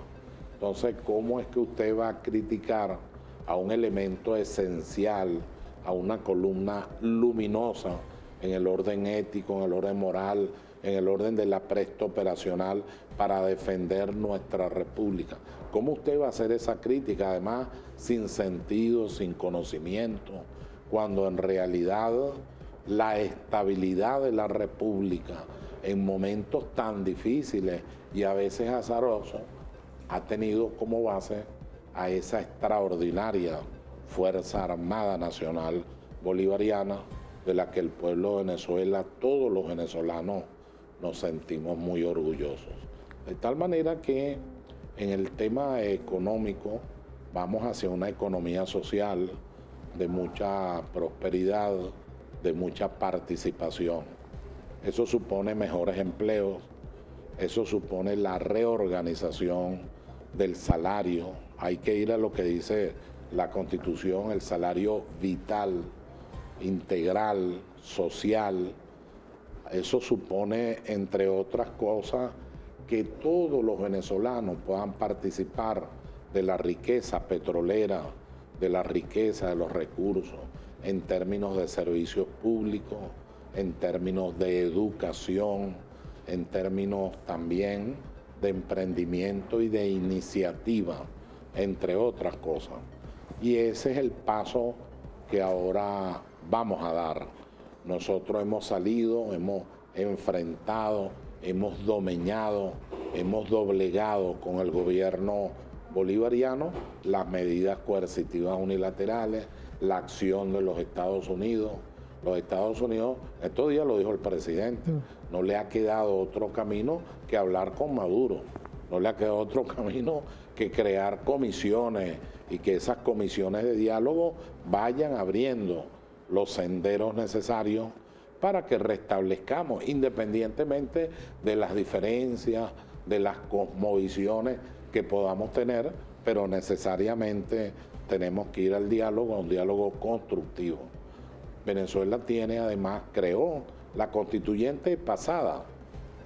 Entonces, ¿cómo es que usted va a criticar a un elemento esencial, a una columna luminosa en el orden ético, en el orden moral, en el orden de la presta operacional para defender nuestra república? ¿Cómo usted va a hacer esa crítica, además sin sentido, sin conocimiento, cuando en realidad la estabilidad de la república en momentos tan difíciles y a veces azarosos ha tenido como base a esa extraordinaria Fuerza Armada Nacional Bolivariana, de la que el pueblo de Venezuela, todos los venezolanos, nos sentimos muy orgullosos? De tal manera que en el tema económico vamos hacia una economía social de mucha prosperidad, de mucha participación. Eso supone mejores empleos, eso supone la reorganización del salario. Hay que ir a lo que dice la Constitución, el salario vital, integral, social. Eso supone, entre otras cosas, que todos los venezolanos puedan participar de la riqueza petrolera, de la riqueza de los recursos, en términos de servicios públicos, en términos de educación, en términos también de emprendimiento y de iniciativa, entre otras cosas. Y ese es el paso que ahora vamos a dar. Nosotros hemos salido, hemos enfrentado, hemos domeñado, hemos doblegado con el gobierno bolivariano las medidas coercitivas unilaterales, la acción de los Estados Unidos. Los Estados Unidos, estos días lo dijo el presidente, no le ha quedado otro camino que hablar con Maduro, no le ha quedado otro camino que crear comisiones y que esas comisiones de diálogo vayan abriendo los senderos necesarios para que restablezcamos, independientemente de las diferencias, de las cosmovisiones que podamos tener, pero necesariamente tenemos que ir al diálogo, a un diálogo constructivo. Venezuela tiene, además, creó la constituyente pasada,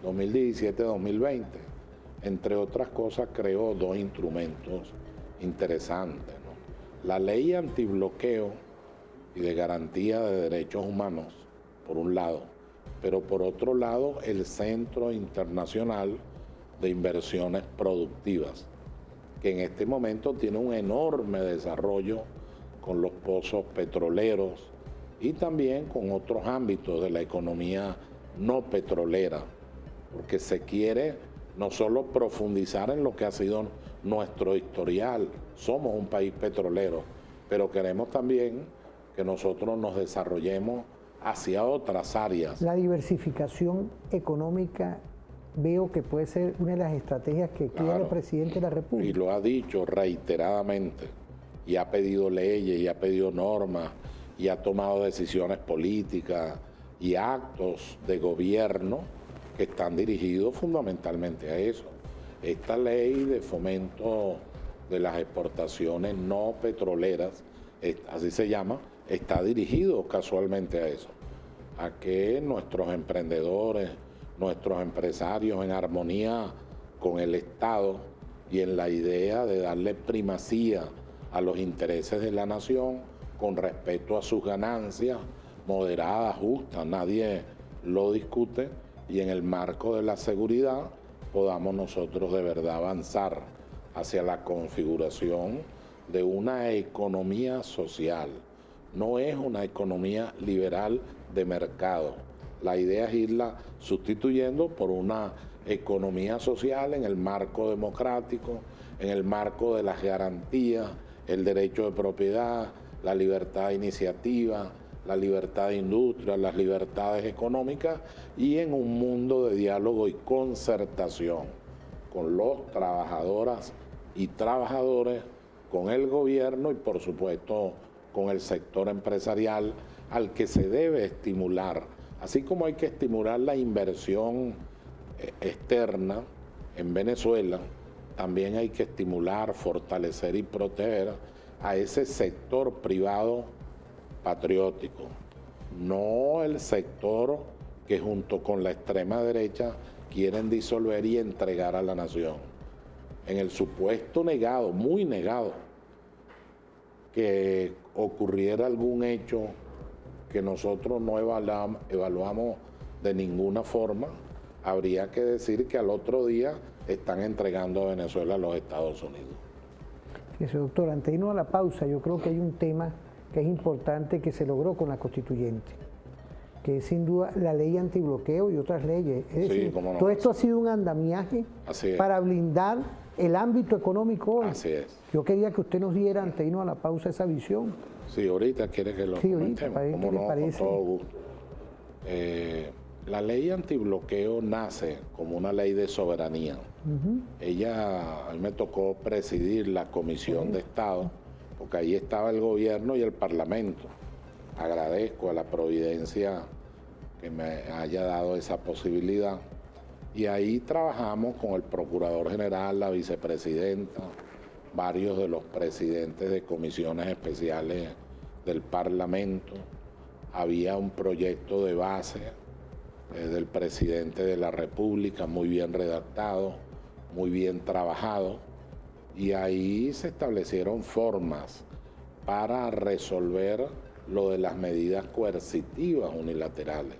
2017-2020. Entre otras cosas, creó dos instrumentos interesantes, ¿no? La ley antibloqueo y de garantía de derechos humanos, por un lado, pero por otro lado, el Centro Internacional de Inversiones Productivas, que en este momento tiene un enorme desarrollo con los pozos petroleros y también con otros ámbitos de la economía no petrolera, porque se quiere no solo profundizar en lo que ha sido nuestro historial, somos un país petrolero, pero queremos también que nosotros nos desarrollemos hacia otras áreas. La diversificación económica veo que puede ser una de las estrategias que quiere el presidente de la República. Y lo ha dicho reiteradamente, y ha pedido leyes, y ha pedido normas, y ha tomado decisiones políticas y actos de gobierno que están dirigidos fundamentalmente a eso. Esta ley de fomento de las exportaciones no petroleras, así se llama, está dirigido casualmente a eso, a que nuestros emprendedores, nuestros empresarios, en armonía con el Estado y en la idea de darle primacía a los intereses de la nación con respecto a sus ganancias moderadas, justas, nadie lo discute, y en el marco de la seguridad podamos nosotros de verdad avanzar hacia la configuración de una economía social. No es una economía liberal de mercado. La idea es irla sustituyendo por una economía social en el marco democrático, en el marco de las garantías, el derecho de propiedad, la libertad de iniciativa, la libertad de industria, las libertades económicas, y en un mundo de diálogo y concertación con los trabajadoras y trabajadores, con el gobierno y por supuesto con el sector empresarial al que se debe estimular. Así como hay que estimular la inversión externa en Venezuela, también hay que estimular, fortalecer y proteger a ese sector privado patriótico, no el sector que junto con la extrema derecha quieren disolver y entregar a la nación. En el supuesto negado, muy negado, que ocurriera algún hecho que nosotros no evaluamos de ninguna forma, habría que decir que al otro día están entregando a Venezuela a los Estados Unidos. Fíjese, doctor, antes de irnos a la pausa, yo creo que hay un tema que es importante que se logró con la constituyente, que es sin duda la ley antibloqueo y otras leyes. Es decir, cómo no. Todo esto ha sido un andamiaje para blindar el ámbito económico hoy. Así es. Yo quería que usted nos diera, antes de irnos a la pausa, esa visión. Sí, ahorita quiere que lo comentemos. ¿Cómo no? Con todo gusto. La ley antibloqueo nace como una ley de soberanía. A mí me tocó presidir la Comisión de Estado, porque ahí estaba el gobierno y el Parlamento. Agradezco a la Providencia que me haya dado esa posibilidad. Y ahí trabajamos con el Procurador General, la Vicepresidenta, varios de los presidentes de comisiones especiales del Parlamento. Había un proyecto de base del presidente de la República, muy bien redactado, muy bien trabajado, y ahí se establecieron formas para resolver lo de las medidas coercitivas unilaterales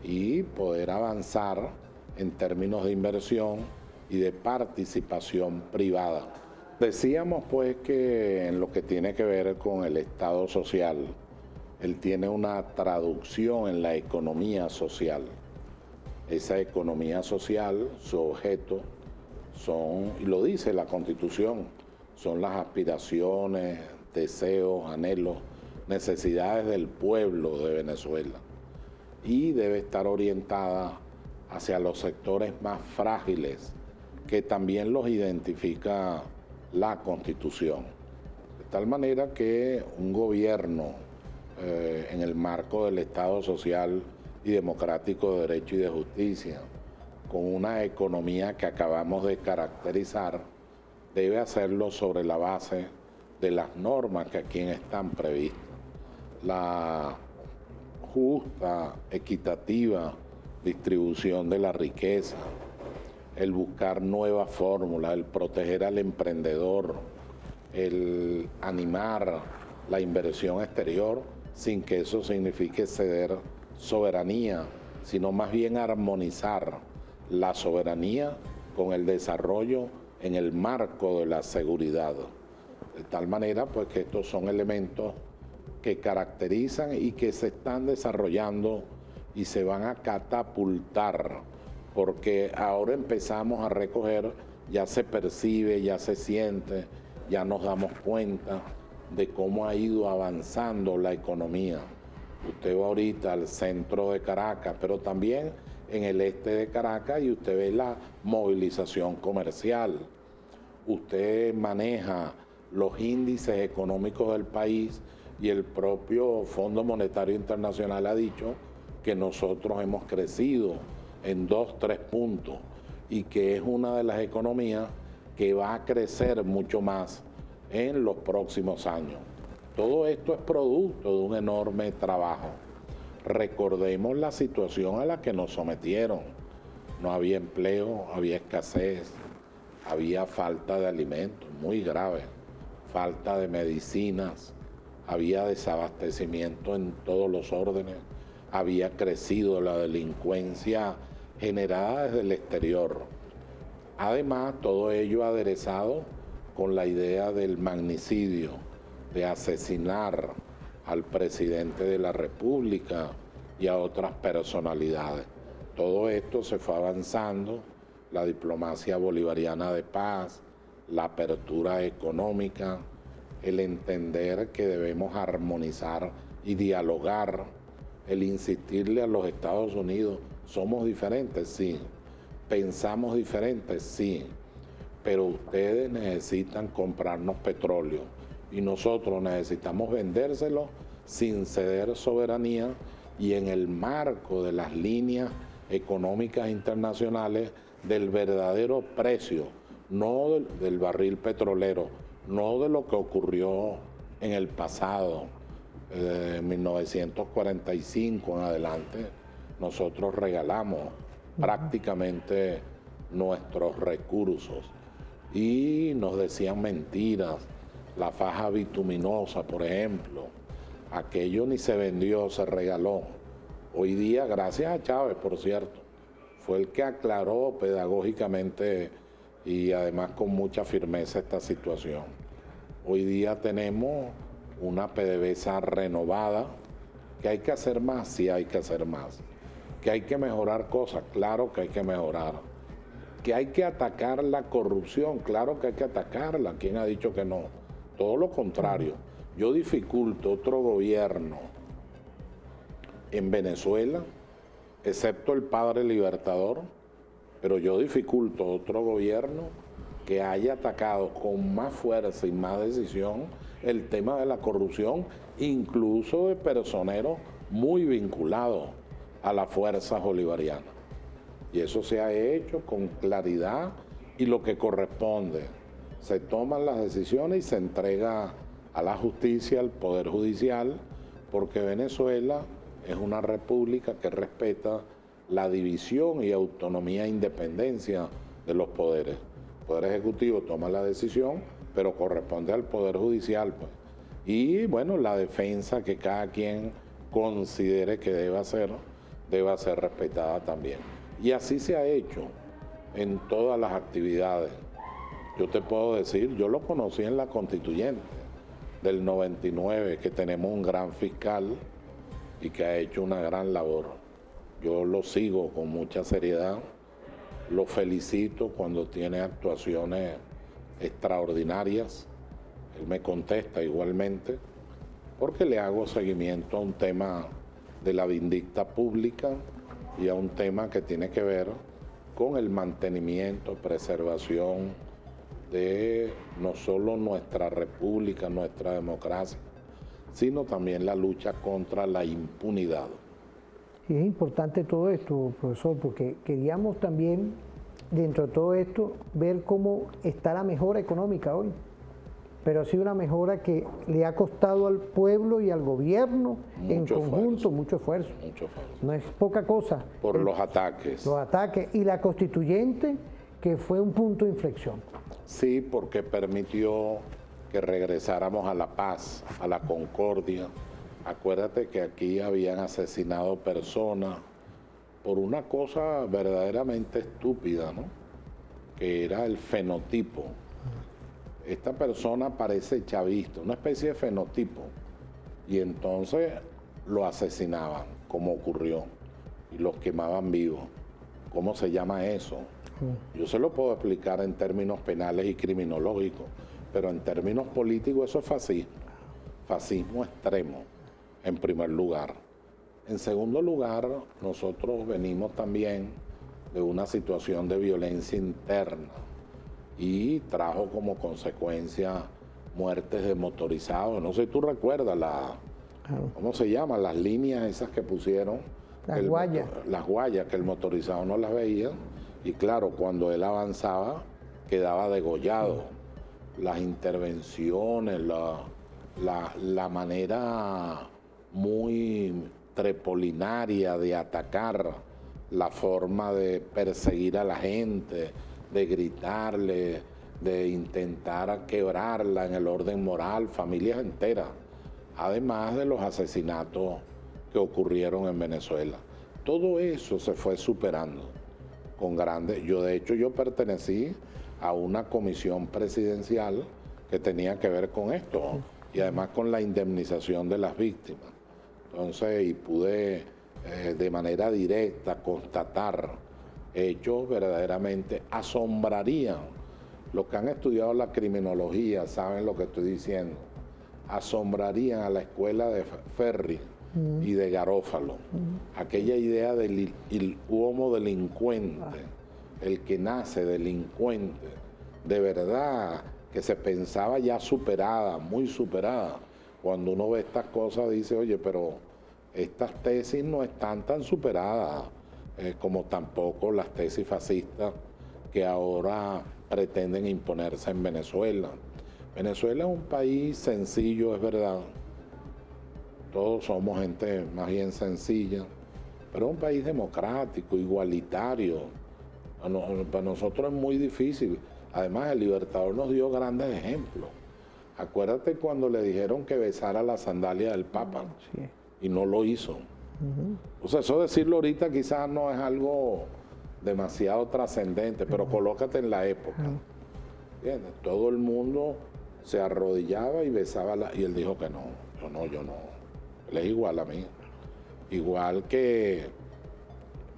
y poder avanzar en términos de inversión y de participación privada. Decíamos pues que en lo que tiene que ver con el Estado social, él tiene una traducción en la economía social. Esa economía social, su objeto son, y lo dice la Constitución, son las aspiraciones, deseos, anhelos, necesidades del pueblo de Venezuela. Y debe estar orientada hacia los sectores más frágiles, que también los identifica la Constitución. De tal manera que un gobierno en el marco del Estado social y democrático de derecho y de justicia, con una economía que acabamos de caracterizar, debe hacerlo sobre la base de las normas que aquí están previstas. La justa, equitativa distribución de la riqueza, el buscar nuevas fórmulas, el proteger al emprendedor, el animar la inversión exterior sin que eso signifique ceder soberanía, sino más bien armonizar la soberanía con el desarrollo en el marco de la seguridad. De tal manera pues que estos son elementos que caracterizan y que se están desarrollando y se van a catapultar, porque ahora empezamos a recoger, ya se percibe, ya se siente, ya nos damos cuenta de cómo ha ido avanzando la economía. Usted va ahorita al centro de Caracas, pero también en el este de Caracas, y usted ve la movilización comercial. Usted maneja los índices económicos del país y el propio Fondo Monetario Internacional ha dicho que nosotros hemos crecido en 2-3 puntos y que es una de las economías que va a crecer mucho más en los próximos años. Todo esto es producto de un enorme trabajo. Recordemos la situación a la que nos sometieron. No había empleo, había escasez, había falta de alimentos muy grave, falta de medicinas, había desabastecimiento en todos los órdenes, había crecido la delincuencia generada desde el exterior. Además, todo ello aderezado con la idea del magnicidio, de asesinar al presidente de la República y a otras personalidades. Todo esto se fue avanzando, la diplomacia bolivariana de paz, la apertura económica, el entender que debemos armonizar y dialogar, el insistirle a los Estados Unidos, somos diferentes, sí, pensamos diferentes, sí, pero ustedes necesitan comprarnos petróleo y nosotros necesitamos vendérselo sin ceder soberanía y en el marco de las líneas económicas internacionales del verdadero precio, no del barril petrolero, no de lo que ocurrió en el pasado, de 1945 en adelante. Nosotros regalamos prácticamente nuestros recursos y nos decían mentiras. La faja bituminosa, por ejemplo, aquello ni se vendió, se regaló. Hoy día, gracias a Chávez, por cierto, fue el que aclaró pedagógicamente y además con mucha firmeza esta situación. Hoy día tenemos una PDVSA renovada, que hay que hacer más, sí hay que hacer más. Que hay que mejorar cosas, claro que hay que mejorar. Que hay que atacar la corrupción, claro que hay que atacarla. ¿Quién ha dicho que no? Todo lo contrario. Yo dificulto otro gobierno en Venezuela, excepto el Padre Libertador, pero yo dificulto otro gobierno que haya atacado con más fuerza y más decisión el tema de la corrupción, incluso de personeros muy vinculados a las fuerzas bolivarianas. Y eso se ha hecho con claridad y lo que corresponde. Se toman las decisiones y se entrega a la justicia, al Poder Judicial, porque Venezuela es una república que respeta la división y autonomía e independencia de los poderes. El Poder Ejecutivo toma la decisión, pero corresponde al Poder Judicial, pues. Y bueno, la defensa que cada quien considere que deba ser respetada también. Y así se ha hecho en todas las actividades. Yo te puedo decir, yo lo conocí en la Constituyente del 99, que tenemos un gran fiscal y que ha hecho una gran labor. Yo lo sigo con mucha seriedad, lo felicito cuando tiene actuaciones extraordinarias, él me contesta igualmente, porque le hago seguimiento a un tema de la vindicta pública y a un tema que tiene que ver con el mantenimiento, preservación de no solo nuestra república, nuestra democracia, sino también la lucha contra la impunidad. Y es importante todo esto, profesor, porque queríamos también, dentro de todo esto, ver cómo está la mejora económica hoy. Pero ha sido una mejora que le ha costado al pueblo y al gobierno en conjunto mucho esfuerzo. Mucho esfuerzo. No es poca cosa. Por los ataques. Los ataques. Y la constituyente, que fue un punto de inflexión. Sí, porque permitió que regresáramos a la paz, a la concordia. Acuérdate que aquí habían asesinado personas por una cosa verdaderamente estúpida, ¿no? Que era el fenotipo. Esta persona parece chavista, una especie de fenotipo, y entonces lo asesinaban, como ocurrió, y los quemaban vivos. ¿Cómo se llama eso? Yo se lo puedo explicar en términos penales y criminológicos, pero en términos políticos eso es fascismo, fascismo extremo, en primer lugar. En segundo lugar, nosotros venimos también de una situación de violencia interna, y trajo como consecuencia muertes de motorizados. No sé si tú recuerdas ¿cómo se llama? Las líneas esas que pusieron. Las guayas. Las guayas, que el motorizado no las veía. Y claro, cuando él avanzaba, quedaba degollado. Las intervenciones, la manera muy trepolinaria de atacar, la forma de perseguir a la gente, de gritarle, de intentar quebrarla en el orden moral, familias enteras, además de los asesinatos que ocurrieron en Venezuela. Todo eso se fue superando con grandes... de hecho, yo pertenecí a una comisión presidencial que tenía que ver con esto, y además con la indemnización de las víctimas. Entonces, y pude de manera directa constatar hechos verdaderamente asombrarían. Los que han estudiado la criminología saben lo que estoy diciendo. Asombrarían a la escuela de Ferri y de Garófalo. Aquella idea del homo delincuente, el que nace delincuente, de verdad, que se pensaba ya superada, muy superada. Cuando uno ve estas cosas dice, oye, pero estas tesis no están tan superadas. Como tampoco las tesis fascistas que ahora pretenden imponerse en Venezuela. Venezuela es un país sencillo, es verdad. Todos somos gente más bien sencilla, pero es un país democrático, igualitario. Para nosotros es muy difícil. Además, el Libertador nos dio grandes ejemplos. Acuérdate cuando le dijeron que besara la sandalia del Papa, y no lo hizo. O sea, eso decirlo ahorita quizás no es algo demasiado trascendente, pero colócate en la época. ¿Entiendes? Todo el mundo se arrodillaba y besaba, y él dijo que no, yo no. Él es igual a mí. Igual que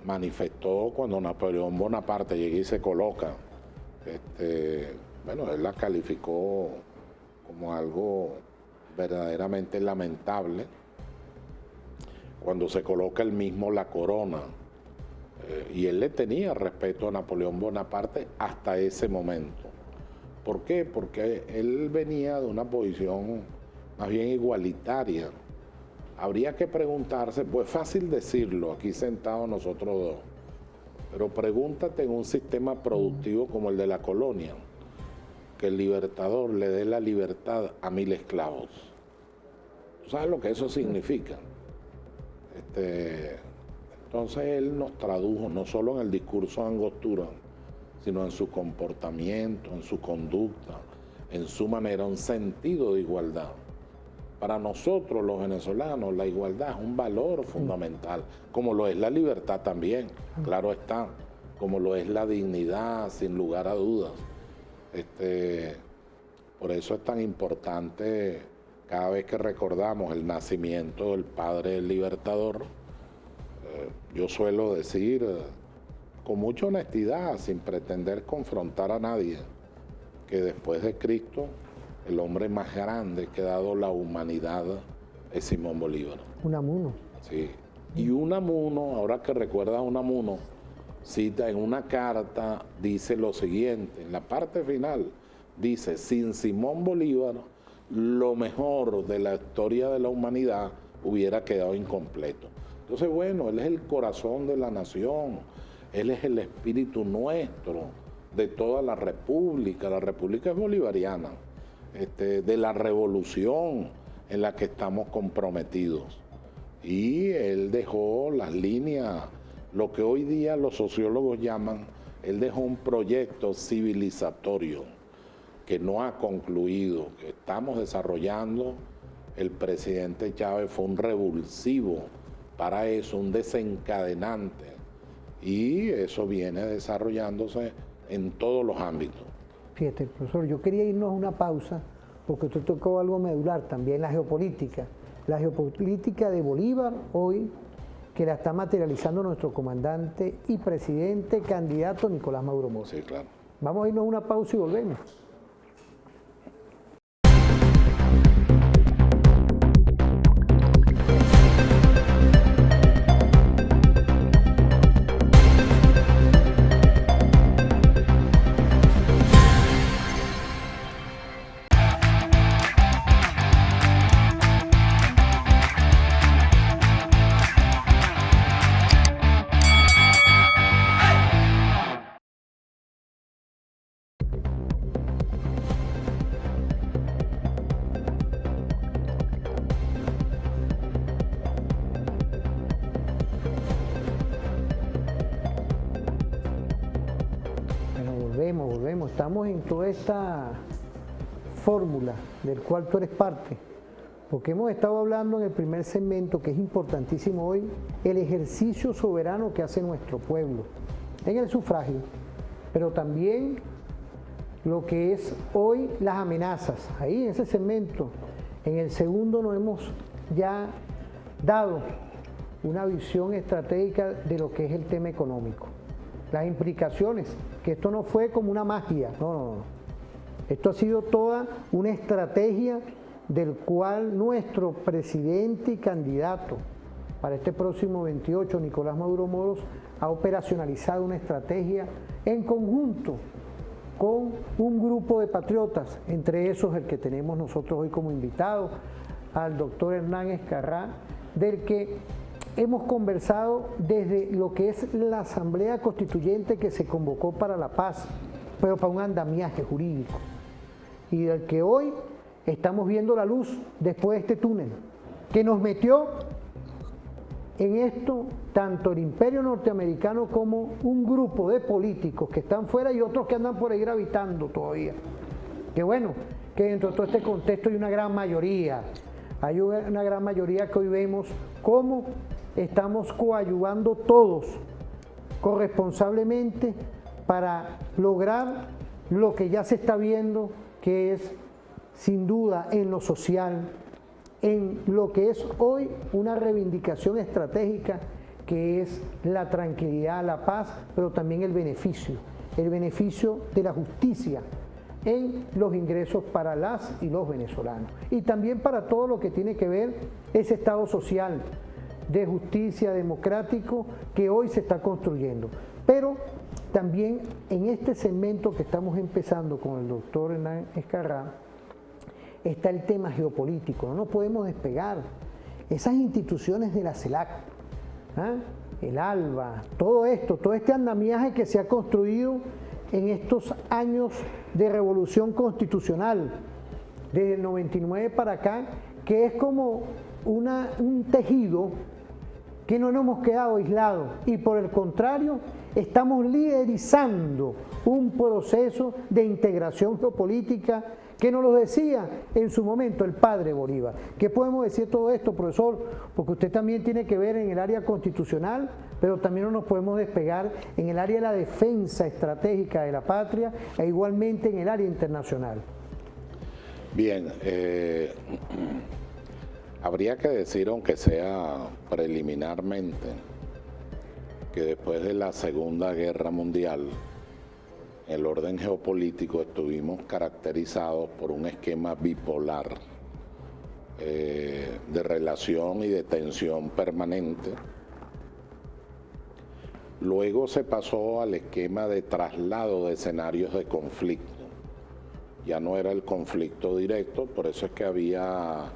manifestó cuando Napoleón Bonaparte llega y se coloca. Bueno, él la calificó como algo verdaderamente lamentable. Cuando se coloca él mismo la corona, y él le tenía respeto a Napoleón Bonaparte hasta ese momento. ¿Por qué? Porque él venía de una posición más bien igualitaria. Habría que preguntarse, pues fácil decirlo, aquí sentados nosotros dos, pero pregúntate en un sistema productivo como el de la colonia, que el libertador le dé la libertad a 1000 esclavos. ¿Tú sabes lo que eso significa? Entonces él nos tradujo no solo en el discurso de Angostura, sino en su comportamiento, en su conducta, en su manera, un sentido de igualdad. Para nosotros los venezolanos la igualdad es un valor fundamental, como lo es la libertad también, claro está, como lo es la dignidad, sin lugar a dudas. Por eso es tan importante cada vez que recordamos el nacimiento del padre libertador. Yo suelo decir con mucha honestidad, sin pretender confrontar a nadie, que después de Cristo el hombre más grande que ha dado la humanidad es Simón Bolívar. Unamuno. Sí. Y Unamuno, ahora que recuerdas a Unamuno, cita en una carta, dice lo siguiente, en la parte final, dice, sin Simón Bolívar lo mejor de la historia de la humanidad hubiera quedado incompleto. Entonces, bueno, él es el corazón de la nación, él es el espíritu nuestro, de toda la república es bolivariana, de la revolución en la que estamos comprometidos. Y él dejó las líneas, lo que hoy día los sociólogos llaman, él dejó un proyecto civilizatorio que no ha concluido, que estamos desarrollando. El presidente Chávez fue un revulsivo para eso, un desencadenante, y eso viene desarrollándose en todos los ámbitos. Fíjate, profesor, yo quería irnos a una pausa, porque usted tocó algo medular también, la geopolítica. La geopolítica de Bolívar hoy, que la está materializando nuestro comandante y presidente candidato Nicolás Maduro Moros. Sí, claro. Vamos a irnos a una pausa y volvemos. Volvemos. Estamos en toda esta fórmula del cual tú eres parte, porque hemos estado hablando en el primer segmento, que es importantísimo hoy, el ejercicio soberano que hace nuestro pueblo en el sufragio, pero también lo que es hoy las amenazas. Ahí en ese segmento, en el segundo, nos hemos ya dado una visión estratégica de lo que es el tema económico, las implicaciones, que esto no fue como una magia, no. Esto ha sido toda una estrategia del cual nuestro presidente y candidato para este próximo 28, Nicolás Maduro Moros, ha operacionalizado una estrategia en conjunto con un grupo de patriotas, entre esos el que tenemos nosotros hoy como invitado, al doctor Hernán Escarrá, del que hemos conversado desde lo que es la Asamblea Constituyente que se convocó para la paz, pero para un andamiaje jurídico, y del que hoy estamos viendo la luz después de este túnel, que nos metió en esto tanto el imperio norteamericano como un grupo de políticos que están fuera y otros que andan por ahí gravitando todavía. Que bueno, que dentro de todo este contexto hay una gran mayoría que hoy vemos cómo estamos coadyuvando todos corresponsablemente para lograr lo que ya se está viendo, que es sin duda en lo social, en lo que es hoy una reivindicación estratégica, que es la tranquilidad, la paz, pero también el beneficio de la justicia en los ingresos para las y los venezolanos, y también para todo lo que tiene que ver ese Estado social de justicia democrático que hoy se está construyendo. Pero también en este segmento que estamos empezando con el doctor Hernán Escarrá está el tema geopolítico. No nos podemos despegar. Esas instituciones de la CELAC, el ALBA, todo esto, todo este andamiaje que se ha construido en estos años de revolución constitucional, desde el 99 para acá, que es como un tejido que no nos hemos quedado aislados, y por el contrario estamos liderizando un proceso de integración geopolítica que nos lo decía en su momento el padre Bolívar. ¿Qué podemos decir de todo esto, profesor? Porque usted también tiene que ver en el área constitucional, pero también no nos podemos despegar en el área de la defensa estratégica de la patria e igualmente en el área internacional. Bien, habría que decir, aunque sea preliminarmente, que después de la Segunda Guerra Mundial, el orden geopolítico estuvimos caracterizados por un esquema bipolar de relación y de tensión permanente. Luego se pasó al esquema de traslado de escenarios de conflicto. ya no era el conflicto directo, por eso es que había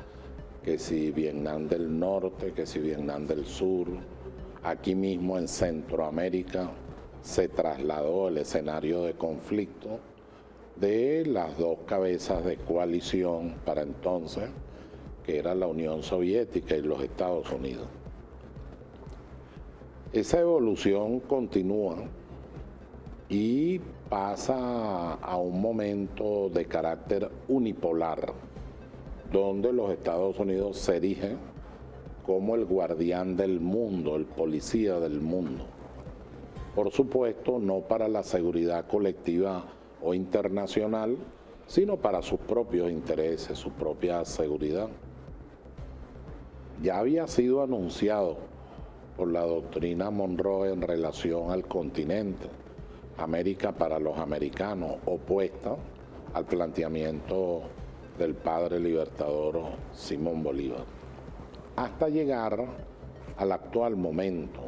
que si Vietnam del Norte, que si Vietnam del Sur, aquí mismo en Centroamérica se trasladó el escenario de conflicto de las dos cabezas de coalición para entonces, que era la Unión Soviética y los Estados Unidos. Esa evolución continúa y pasa a un momento de carácter unipolar, donde los Estados Unidos se erigen como el guardián del mundo, el policía del mundo. Por supuesto, no para la seguridad colectiva o internacional, sino para sus propios intereses, su propia seguridad. Ya había sido anunciado por la doctrina Monroe en relación al continente, América para los americanos, opuesta al planteamiento del padre libertador Simón Bolívar, hasta llegar al actual momento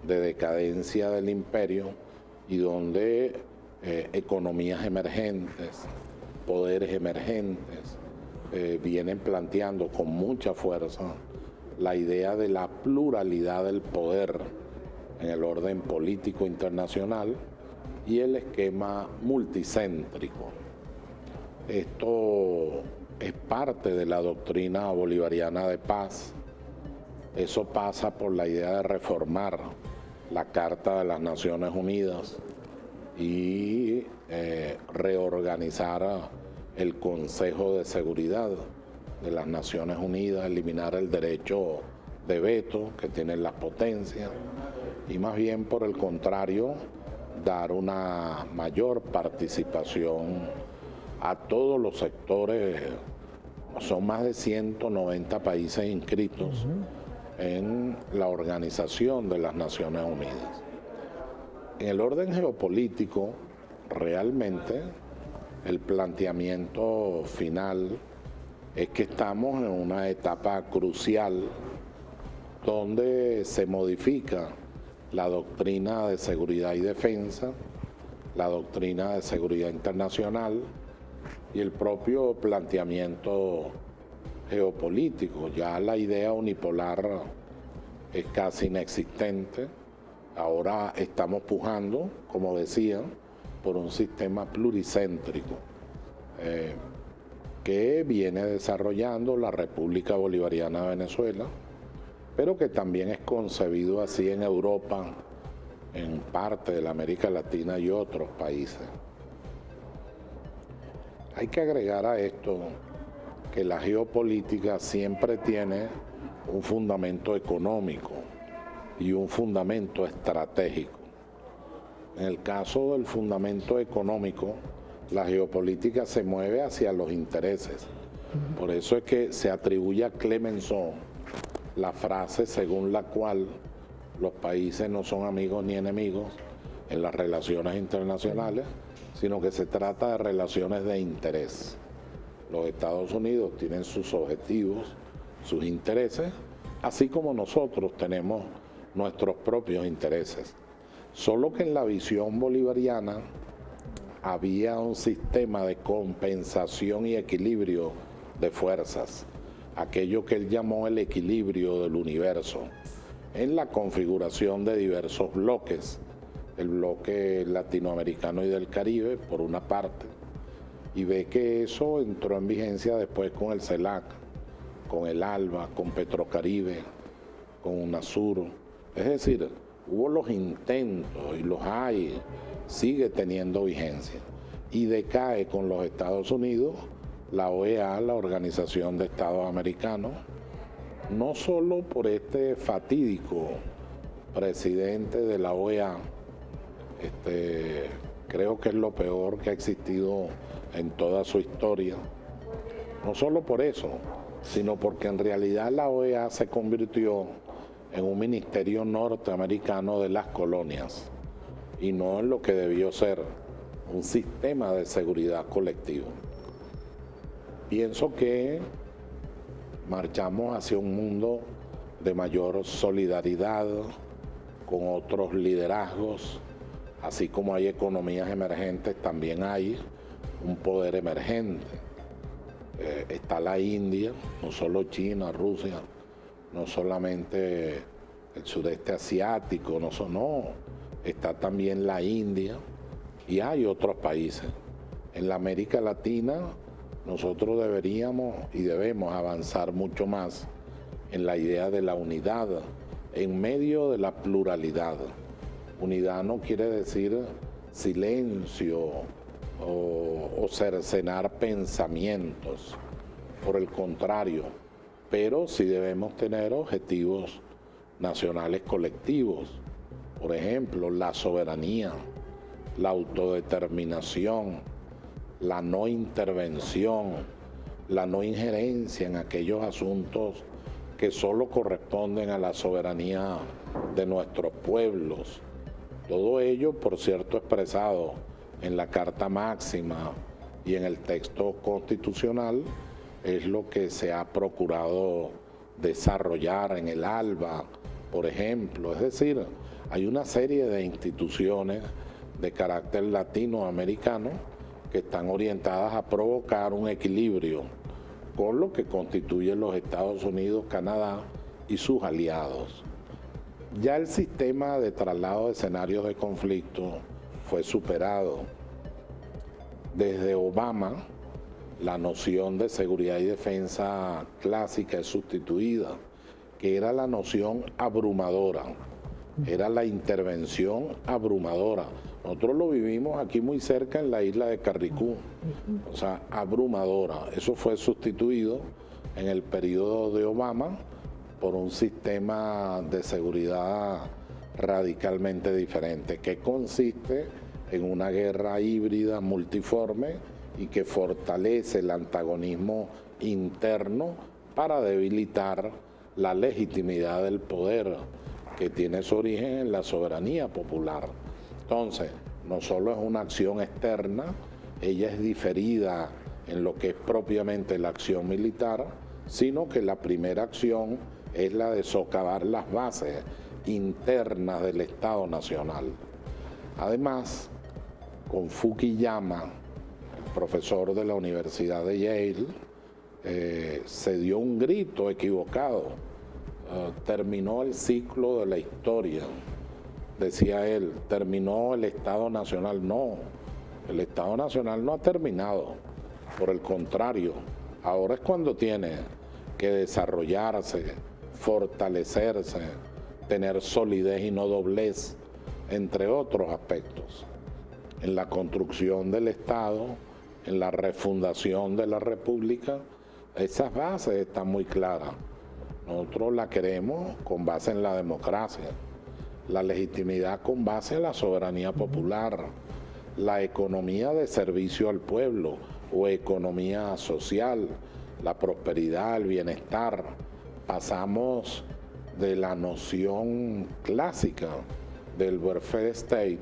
de decadencia del imperio y donde economías emergentes, poderes emergentes, vienen planteando con mucha fuerza la idea de la pluralidad del poder en el orden político internacional y el esquema multicéntrico. Esto es parte de la doctrina bolivariana de paz. Eso pasa por la idea de reformar la Carta de las Naciones Unidas y reorganizar el Consejo de Seguridad de las Naciones Unidas, eliminar el derecho de veto que tienen las potencias y más bien por el contrario dar una mayor participación a todos los sectores. Son más de 190 países inscritos en la Organización de las Naciones Unidas. En el orden geopolítico, realmente el planteamiento final es que estamos en una etapa crucial donde se modifica la doctrina de seguridad y defensa, la doctrina de seguridad internacional y el propio planteamiento geopolítico. Ya la idea unipolar es casi inexistente. Ahora estamos pujando, como decía, por un sistema pluricéntrico que viene desarrollando la República Bolivariana de Venezuela, pero que también es concebido así en Europa, en parte de la América Latina y otros países. Hay que agregar a esto que la geopolítica siempre tiene un fundamento económico y un fundamento estratégico. En el caso del fundamento económico, la geopolítica se mueve hacia los intereses. Por eso es que se atribuye a Clemenceau la frase según la cual los países no son amigos ni enemigos en las relaciones internacionales, sino que se trata de relaciones de interés. Los Estados Unidos tienen sus objetivos, sus intereses, así como nosotros tenemos nuestros propios intereses. Solo que en la visión bolivariana había un sistema de compensación y equilibrio de fuerzas, aquello que él llamó el equilibrio del universo, en la configuración de diversos bloques, el bloque latinoamericano y del Caribe, por una parte, y ve que eso entró en vigencia después con el CELAC, con el ALBA, con Petrocaribe, con UNASUR. Es decir, hubo los intentos y los hay, sigue teniendo vigencia. Y decae con los Estados Unidos la OEA, la Organización de Estados Americanos, no solo por este fatídico presidente de la OEA, creo que es lo peor que ha existido en toda su historia, no solo por eso, sino porque en realidad la OEA se convirtió en un ministerio norteamericano de las colonias y no en lo que debió ser un sistema de seguridad colectivo. Pienso que marchamos hacia un mundo de mayor solidaridad con otros liderazgos, así como hay economías emergentes, también hay un poder emergente. Está la India, no solo China, Rusia, no solamente el sureste asiático, no, está también la India y hay otros países. En la América Latina nosotros deberíamos y debemos avanzar mucho más en la idea de la unidad, en medio de la pluralidad. Unidad no quiere decir silencio o cercenar pensamientos, por el contrario, pero sí debemos tener objetivos nacionales colectivos, por ejemplo, la soberanía, la autodeterminación, la no intervención, la no injerencia en aquellos asuntos que solo corresponden a la soberanía de nuestros pueblos. Todo ello, por cierto, expresado en la Carta Máxima y en el texto constitucional, es lo que se ha procurado desarrollar en el ALBA, por ejemplo. Es decir, hay una serie de instituciones de carácter latinoamericano que están orientadas a provocar un equilibrio con lo que constituyen los Estados Unidos, Canadá y sus aliados. Ya el sistema de traslado de escenarios de conflicto fue superado. Desde Obama, la noción de seguridad y defensa clásica es sustituida, que era la noción abrumadora, era la intervención abrumadora. Nosotros lo vivimos aquí muy cerca en la isla de Carricú, o sea, abrumadora. Eso fue sustituido en el periodo de Obama por un sistema de seguridad radicalmente diferente, que consiste en una guerra híbrida multiforme y que fortalece el antagonismo interno para debilitar la legitimidad del poder, que tiene su origen en la soberanía popular. Entonces, no solo es una acción externa, ella es diferida en lo que es propiamente la acción militar, sino que la primera acción es la de socavar las bases internas del Estado Nacional. Además, con Fukuyama, el profesor de la Universidad de Yale, se dio un grito equivocado. Terminó el ciclo de la historia, decía él, terminó el Estado Nacional. No, el Estado Nacional no ha terminado, por el contrario, ahora es cuando tiene que desarrollarse, fortalecerse, tener solidez y no doblez, entre otros aspectos. En la construcción del Estado, en la refundación de la República, esas bases están muy claras. Nosotros la queremos con base en la democracia, la legitimidad con base en la soberanía popular, la economía de servicio al pueblo o economía social, la prosperidad, el bienestar. Pasamos de la noción clásica del welfare state,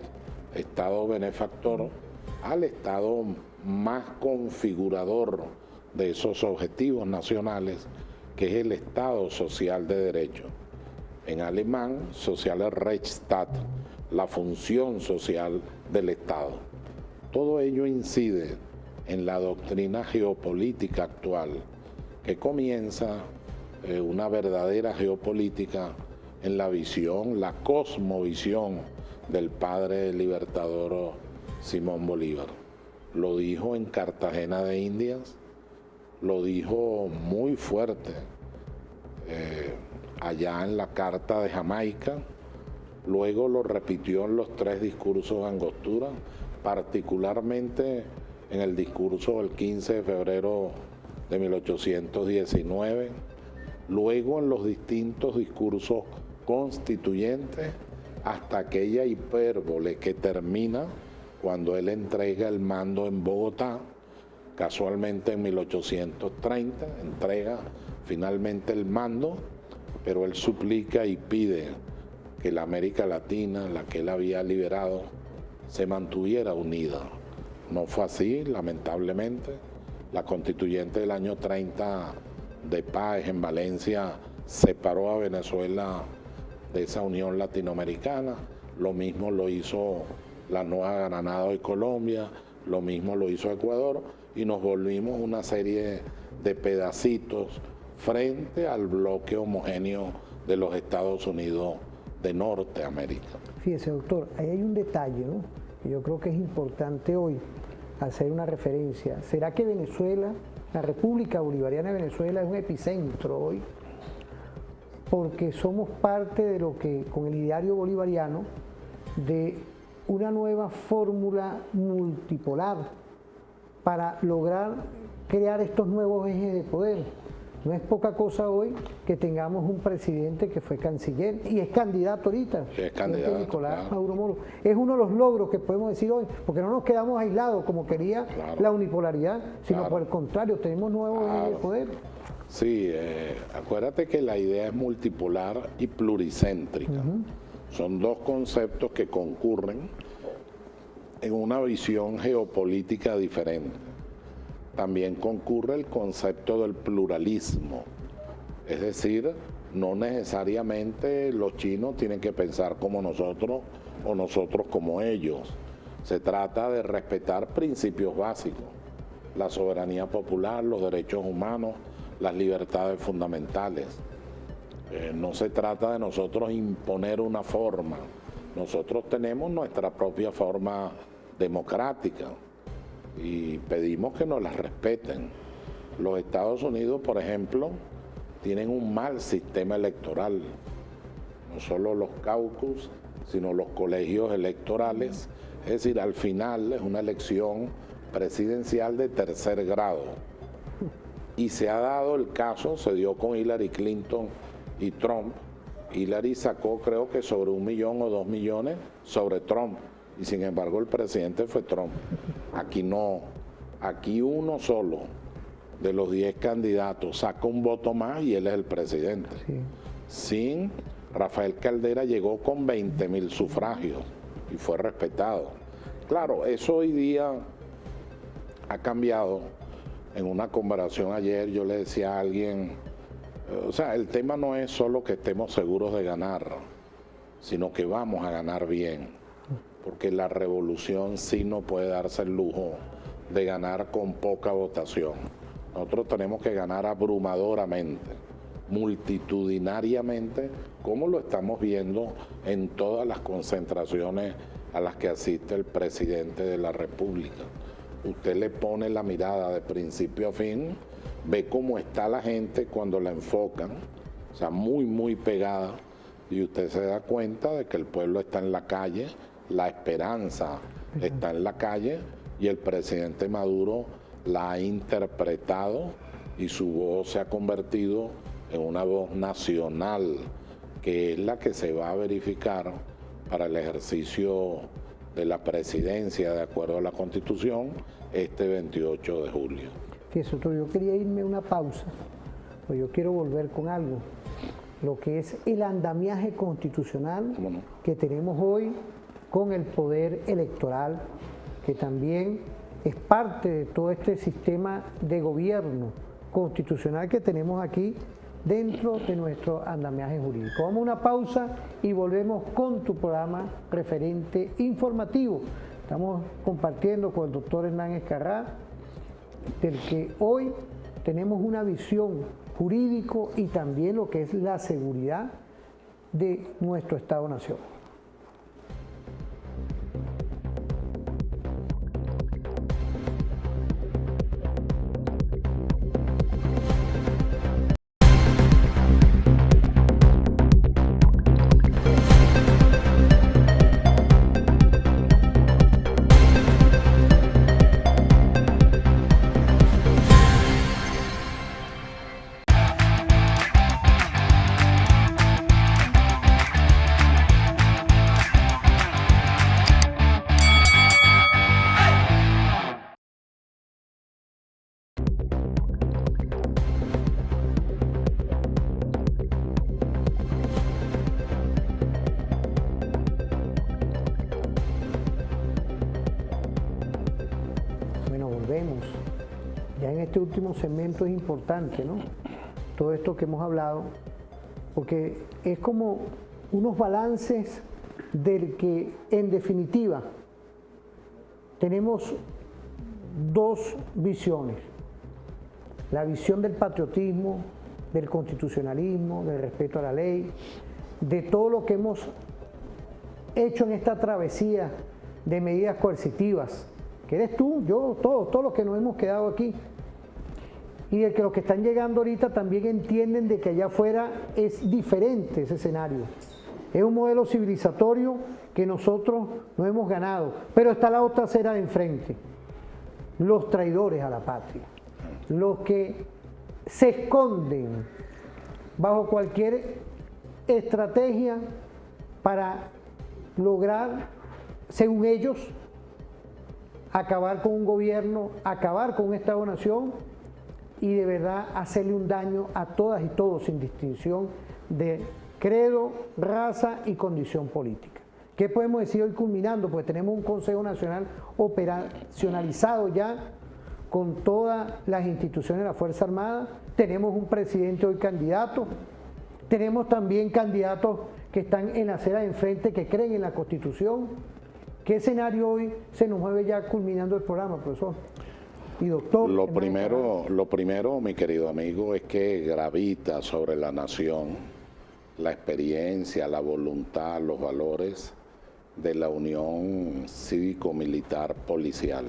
Estado benefactor, al Estado más configurador de esos objetivos nacionales, que es el Estado social de derecho. En alemán, Sozialer Rechtsstaat, la función social del Estado. Todo ello incide en la doctrina geopolítica actual, que comienza una verdadera geopolítica en la visión, la cosmovisión del padre libertador Simón Bolívar. Lo dijo en Cartagena de Indias, lo dijo muy fuerte allá en la Carta de Jamaica, luego lo repitió en los 3 discursos de Angostura, particularmente en el discurso del 15 de febrero de 1819, luego en los distintos discursos constituyentes, hasta aquella hipérbole que termina cuando él entrega el mando en Bogotá, casualmente en 1830, entrega finalmente el mando, pero él suplica y pide que la América Latina, la que él había liberado, se mantuviera unida. No fue así, lamentablemente. La constituyente del año 30 de Páez en Valencia separó a Venezuela de esa unión latinoamericana. Lo mismo lo hizo la Nueva Granada y Colombia, lo mismo lo hizo Ecuador y nos volvimos una serie de pedacitos frente al bloque homogéneo de los Estados Unidos de Norteamérica. Fíjese, doctor, ahí hay un detalle, ¿no? Que yo creo que es importante hoy hacer una referencia. ¿Será que Venezuela, la República Bolivariana de Venezuela, es un epicentro hoy? Porque somos parte de lo que, con el ideario bolivariano, de una nueva fórmula multipolar para lograr crear estos nuevos ejes de poder. No es poca cosa hoy que tengamos un presidente que fue canciller y es candidato ahorita. Es candidato, Nicolás claro. Maduro Moro. Es uno de los logros que podemos decir hoy, porque no nos quedamos aislados como quería la unipolaridad, sino por el contrario, tenemos nuevos ejes de poder. Sí, acuérdate que la idea es multipolar y pluricéntrica. Son dos conceptos que concurren en una visión geopolítica diferente. También concurre el concepto del pluralismo, es decir, no necesariamente los chinos tienen que pensar como nosotros o nosotros como ellos. Se trata de respetar principios básicos, la soberanía popular, los derechos humanos, las libertades fundamentales. No se trata de nosotros imponer una forma, nosotros tenemos nuestra propia forma democrática y pedimos que nos las respeten. Los Estados Unidos, por ejemplo, tienen un mal sistema electoral, no solo los caucus, sino los colegios electorales, es decir, al final es una elección presidencial de tercer grado. Y se ha dado el caso, se dio con Hillary Clinton y Trump. Hillary sacó creo que sobre 1 millón o 2 millones sobre Trump y sin embargo el presidente fue Trump. Aquí no, aquí uno solo de los 10 candidatos saca un voto más y él es el presidente. Sí. Sin Rafael Caldera llegó con 20.000 sufragios y fue respetado. Claro, eso hoy día ha cambiado. En una conversación ayer yo le decía a alguien, o sea, el tema no es solo que estemos seguros de ganar, sino que vamos a ganar bien, porque la revolución sí no puede darse el lujo de ganar con poca votación. Nosotros tenemos que ganar abrumadoramente, multitudinariamente, como lo estamos viendo en todas las concentraciones a las que asiste el presidente de la República. Usted le pone la mirada de principio a fin, ve cómo está la gente cuando la enfocan, o sea, muy pegada, y usted se da cuenta de que el pueblo está en la calle, la esperanza está en la calle, y el presidente Maduro la ha interpretado y su voz se ha convertido en una voz nacional, que es la que se va a verificar para el ejercicio de la presidencia de acuerdo a la Constitución este 28 de julio. Fíjese, doctor, yo quería irme a una pausa, pues yo quiero volver con algo, lo que es el andamiaje constitucional que tenemos hoy con el poder electoral, que también es parte de todo este sistema de gobierno constitucional que tenemos aquí dentro de nuestro andamiaje jurídico. Vamos a una pausa y volvemos con tu programa Referente Informativo. Estamos compartiendo con el doctor Hernán Escarrá, del que hoy tenemos una visión jurídico y también lo que es la seguridad de nuestro Estado-Nación. Volvemos. Ya en este último segmento es importante, ¿no? Todo esto que hemos hablado, porque es como unos balances del que, en definitiva, tenemos dos visiones: la visión del patriotismo, del constitucionalismo, del respeto a la ley, de todo lo que hemos hecho en esta travesía de medidas coercitivas, que eres tú, yo, todos los que nos hemos quedado aquí, y de que los que están llegando ahorita también entienden de que allá afuera es diferente ese escenario. Es un modelo civilizatorio que nosotros no hemos ganado, pero está la otra acera de enfrente: los traidores a la patria, los que se esconden bajo cualquier estrategia para lograr, según ellos, acabar con un gobierno, acabar con un Estado-nación y de verdad hacerle un daño a todas y todos sin distinción de credo, raza y condición política. ¿Qué podemos decir hoy culminando? Pues tenemos un Consejo Nacional operacionalizado ya con todas las instituciones de la Fuerza Armada, tenemos un presidente hoy candidato, tenemos también candidatos que están en la acera de enfrente, que creen en la Constitución. ¿Qué escenario hoy se nos mueve ya culminando el programa, profesor? Y doctor. Lo primero, mi querido amigo, es que gravita sobre la nación la experiencia, la voluntad, los valores de la unión cívico-militar policial.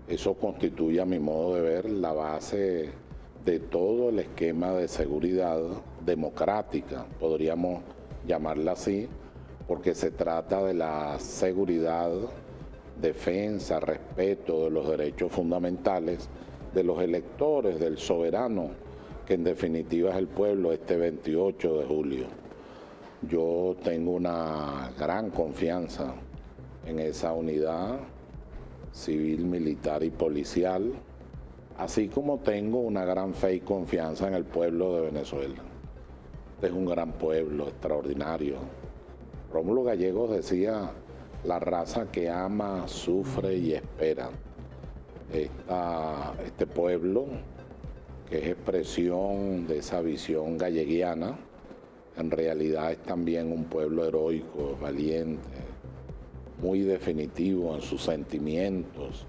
Eso constituye, a mi modo de ver, la base de todo el esquema de seguridad democrática, podríamos llamarla así, porque se trata de la seguridad, defensa, respeto de los derechos fundamentales de los electores, del soberano, que en definitiva es el pueblo, este 28 de julio. Yo tengo una gran confianza en esa unidad civil, militar y policial, así como tengo una gran fe y confianza en el pueblo de Venezuela. Este es un gran pueblo, extraordinario. Rómulo Gallegos decía: la raza que ama, sufre y espera. Este pueblo, que es expresión de esa visión galleguiana, en realidad es también un pueblo heroico, valiente, muy definitivo en sus sentimientos,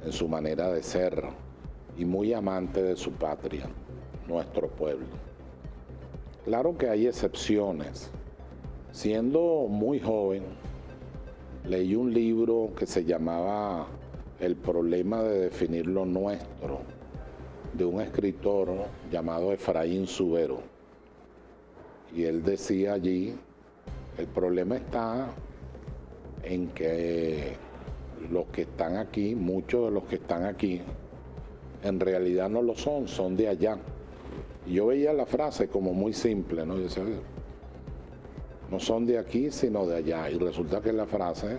en su manera de ser y muy amante de su patria, nuestro pueblo. Claro que hay excepciones. Siendo muy joven, leí un libro que se llamaba El problema de definir lo nuestro, de un escritor llamado Efraín Subero. Y él decía allí: el problema está en que los que están aquí, muchos de los que están aquí, en realidad no lo son, son de allá. Y yo veía la frase como muy simple, ¿no? Yo decía: no son de aquí, sino de allá. Y resulta que la frase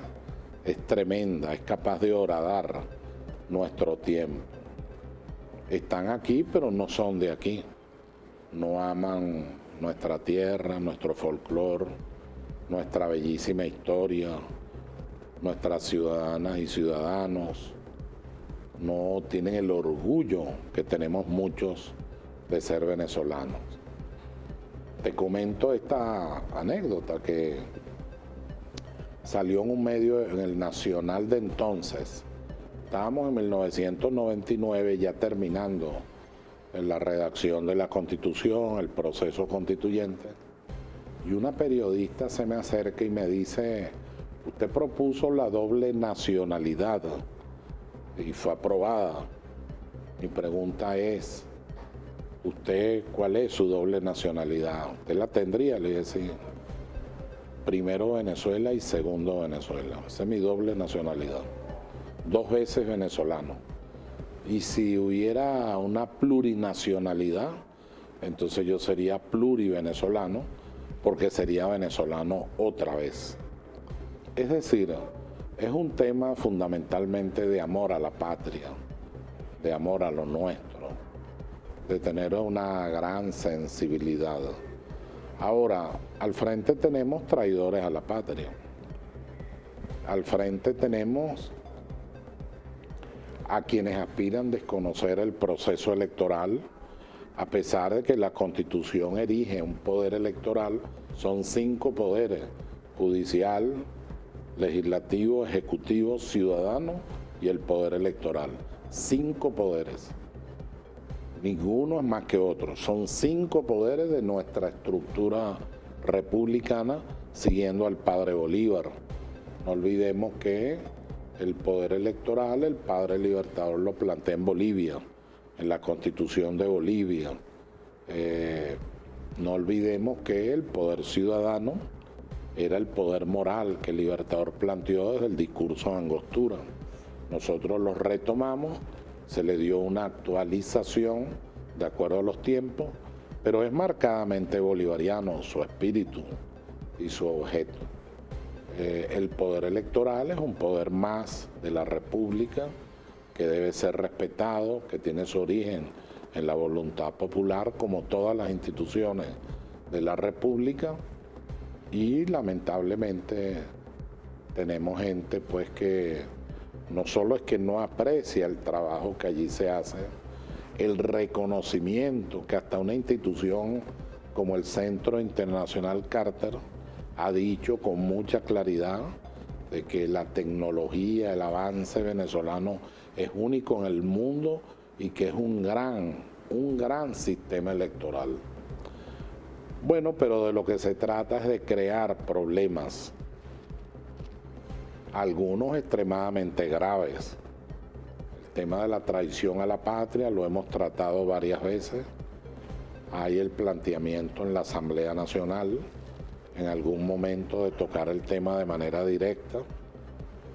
es tremenda, es capaz de horadar nuestro tiempo. Están aquí, pero no son de aquí. No aman nuestra tierra, nuestro folclore, nuestra bellísima historia, nuestras ciudadanas y ciudadanos. No tienen el orgullo que tenemos muchos de ser venezolanos. Te comento esta anécdota que salió en un medio, en el Nacional de entonces. Estábamos en 1999 ya terminando en la redacción de la Constitución, el proceso constituyente, y una periodista se me acerca y me dice: usted propuso la doble nacionalidad y fue aprobada. Mi pregunta es: ¿usted cuál es su doble nacionalidad? ¿Usted la tendría? Le dije: sí. Primero Venezuela y segundo Venezuela. Esa es mi doble nacionalidad. 2 veces venezolano. Y si hubiera una plurinacionalidad, entonces yo sería plurivenezolano, porque sería venezolano otra vez. Es decir, es un tema fundamentalmente de amor a la patria, de amor a lo nuestro, de tener una gran sensibilidad. Ahora, al frente tenemos traidores a la patria. Al frente tenemos a quienes aspiran a desconocer el proceso electoral, a pesar de que la Constitución erige un poder electoral. Son 5 poderes: judicial, legislativo, ejecutivo, ciudadano y el poder electoral. 5 poderes. Ninguno es más que otro. Son 5 poderes de nuestra estructura republicana siguiendo al padre Bolívar. No olvidemos que el poder electoral, el padre libertador lo plantea en Bolivia, en la Constitución de Bolivia. No olvidemos que el poder ciudadano era el poder moral que el libertador planteó desde el discurso de Angostura. Nosotros lo retomamos, se le dio una actualización de acuerdo a los tiempos, pero es marcadamente bolivariano su espíritu y su objeto. El poder electoral es un poder más de la República que debe ser respetado, que tiene su origen en la voluntad popular como todas las instituciones de la República, y lamentablemente tenemos gente pues que no solo es que no aprecia el trabajo que allí se hace, el reconocimiento que hasta una institución como el Centro Internacional Carter ha dicho con mucha claridad de que la tecnología, el avance venezolano es único en el mundo y que es un gran sistema electoral. Bueno, pero de lo que se trata es de crear problemas, algunos extremadamente graves. El tema de la traición a la patria lo hemos tratado varias veces. Hay el planteamiento en la Asamblea Nacional en algún momento de tocar el tema de manera directa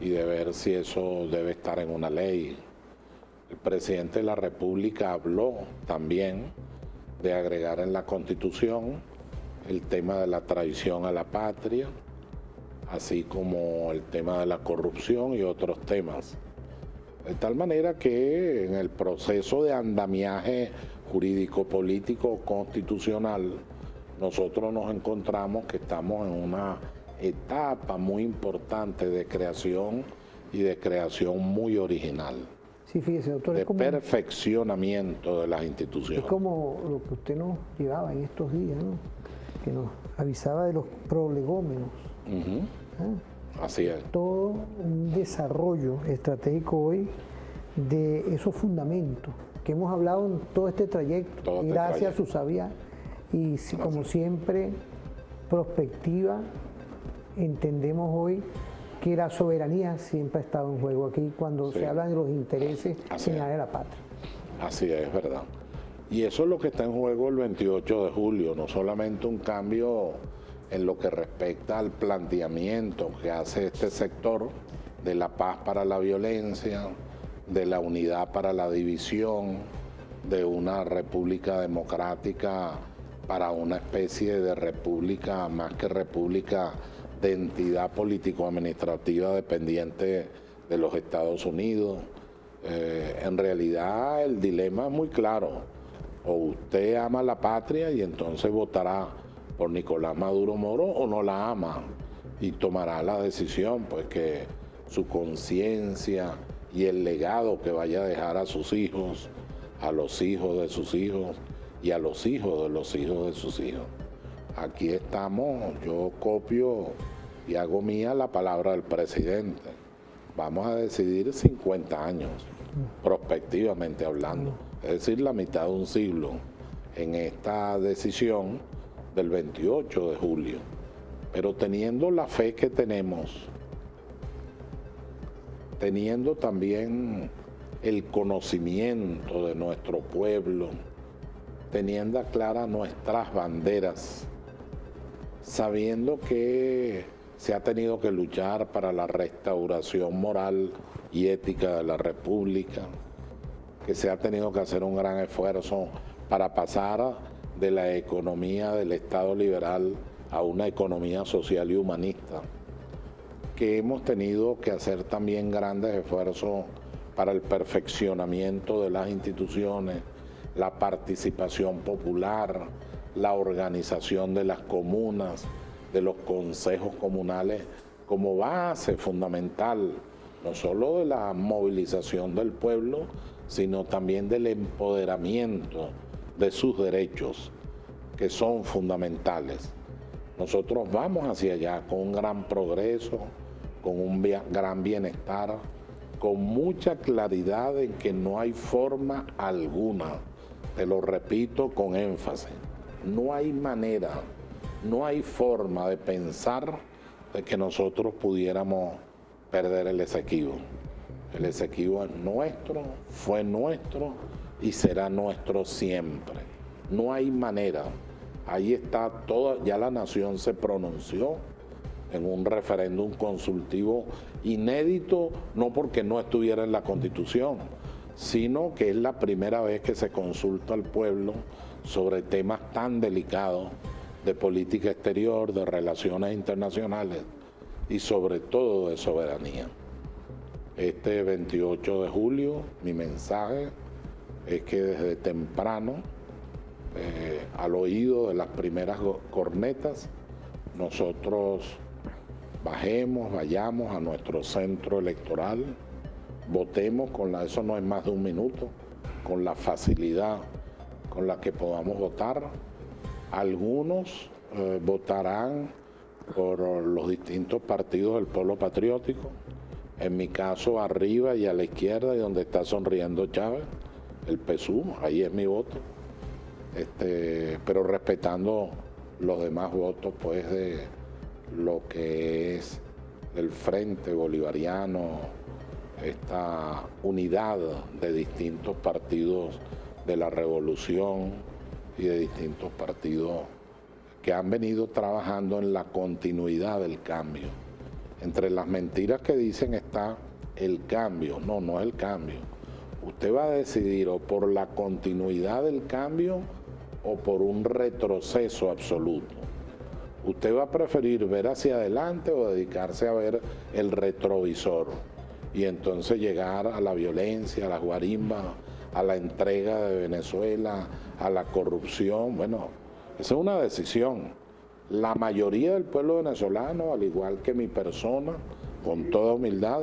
y de ver si eso debe estar en una ley. El presidente de la República habló también de agregar en la Constitución el tema de la traición a la patria, así como el tema de la corrupción y otros temas. De tal manera que en el proceso de andamiaje jurídico, político, constitucional, nosotros nos encontramos que estamos en una etapa muy importante de creación y de creación muy original. Sí, fíjese, doctor, de perfeccionamiento de las instituciones. Es como lo que usted nos llevaba en estos días, ¿no? Que nos avisaba de los prolegómenos. Así es. Todo un desarrollo estratégico hoy de esos fundamentos que hemos hablado en todo este trayecto, y gracias a su sabia y como siempre prospectiva, entendemos hoy que la soberanía siempre ha estado en juego aquí cuando se habla de los intereses generales de la patria. Así es, verdad. Y eso es lo que está en juego el 28 de julio, no solamente un cambio en lo que respecta al planteamiento que hace este sector de la paz para la violencia, de la unidad para la división, de una república democrática para una especie de república, más que república, de entidad político-administrativa dependiente de los Estados Unidos. En realidad el dilema es muy claro: o usted ama la patria y entonces votará por Nicolás Maduro Moro, o no la ama y tomará la decisión pues que su conciencia y el legado que vaya a dejar a sus hijos, a los hijos de sus hijos y a los hijos de los hijos de sus hijos. Aquí estamos, yo copio y hago mía la palabra del presidente. Vamos a decidir 50 años, prospectivamente hablando, es decir, la mitad de un siglo, en esta decisión del 28 de julio. Pero teniendo la fe que tenemos, teniendo también el conocimiento de nuestro pueblo, teniendo claras nuestras banderas, sabiendo que se ha tenido que luchar para la restauración moral y ética de la República, que se ha tenido que hacer un gran esfuerzo para pasar de la economía del Estado liberal a una economía social y humanista, que hemos tenido que hacer también grandes esfuerzos para el perfeccionamiento de las instituciones, la participación popular, la organización de las comunas, de los consejos comunales como base fundamental, no solo de la movilización del pueblo, sino también del empoderamiento de sus derechos, que son fundamentales. Nosotros vamos hacia allá con un gran progreso, con un gran bienestar, con mucha claridad en que no hay forma alguna, te lo repito con énfasis, no hay manera, no hay forma de pensar de que nosotros pudiéramos perder el Esequibo. El Esequibo es nuestro, fue nuestro y será nuestro siempre. No hay manera. Ahí está todo, ya la nación se pronunció en un referéndum consultivo inédito, no porque no estuviera en la Constitución, sino que es la primera vez que se consulta al pueblo sobre temas tan delicados de política exterior, de relaciones internacionales y sobre todo de soberanía. Este 28 de julio, mi mensaje es que desde temprano, al oído de las primeras cornetas, nosotros vayamos a nuestro centro electoral, votemos eso no es más de un minuto, con la facilidad con la que podamos votar. Algunos votarán por los distintos partidos del Polo Patriótico, en mi caso arriba y a la izquierda y donde está sonriendo Chávez, el PSUV, ahí es mi voto, pero respetando los demás votos pues de lo que es el Frente Bolivariano, esta unidad de distintos partidos de la revolución y de distintos partidos que han venido trabajando en la continuidad del cambio. Entre las mentiras que dicen está el cambio. No, no es el cambio. Usted va a decidir o por la continuidad del cambio o por un retroceso absoluto. Usted va a preferir ver hacia adelante o dedicarse a ver el retrovisor y entonces llegar a la violencia, a las guarimbas, a la entrega de Venezuela, a la corrupción. Bueno, esa es una decisión. La mayoría del pueblo venezolano, al igual que mi persona, con toda humildad,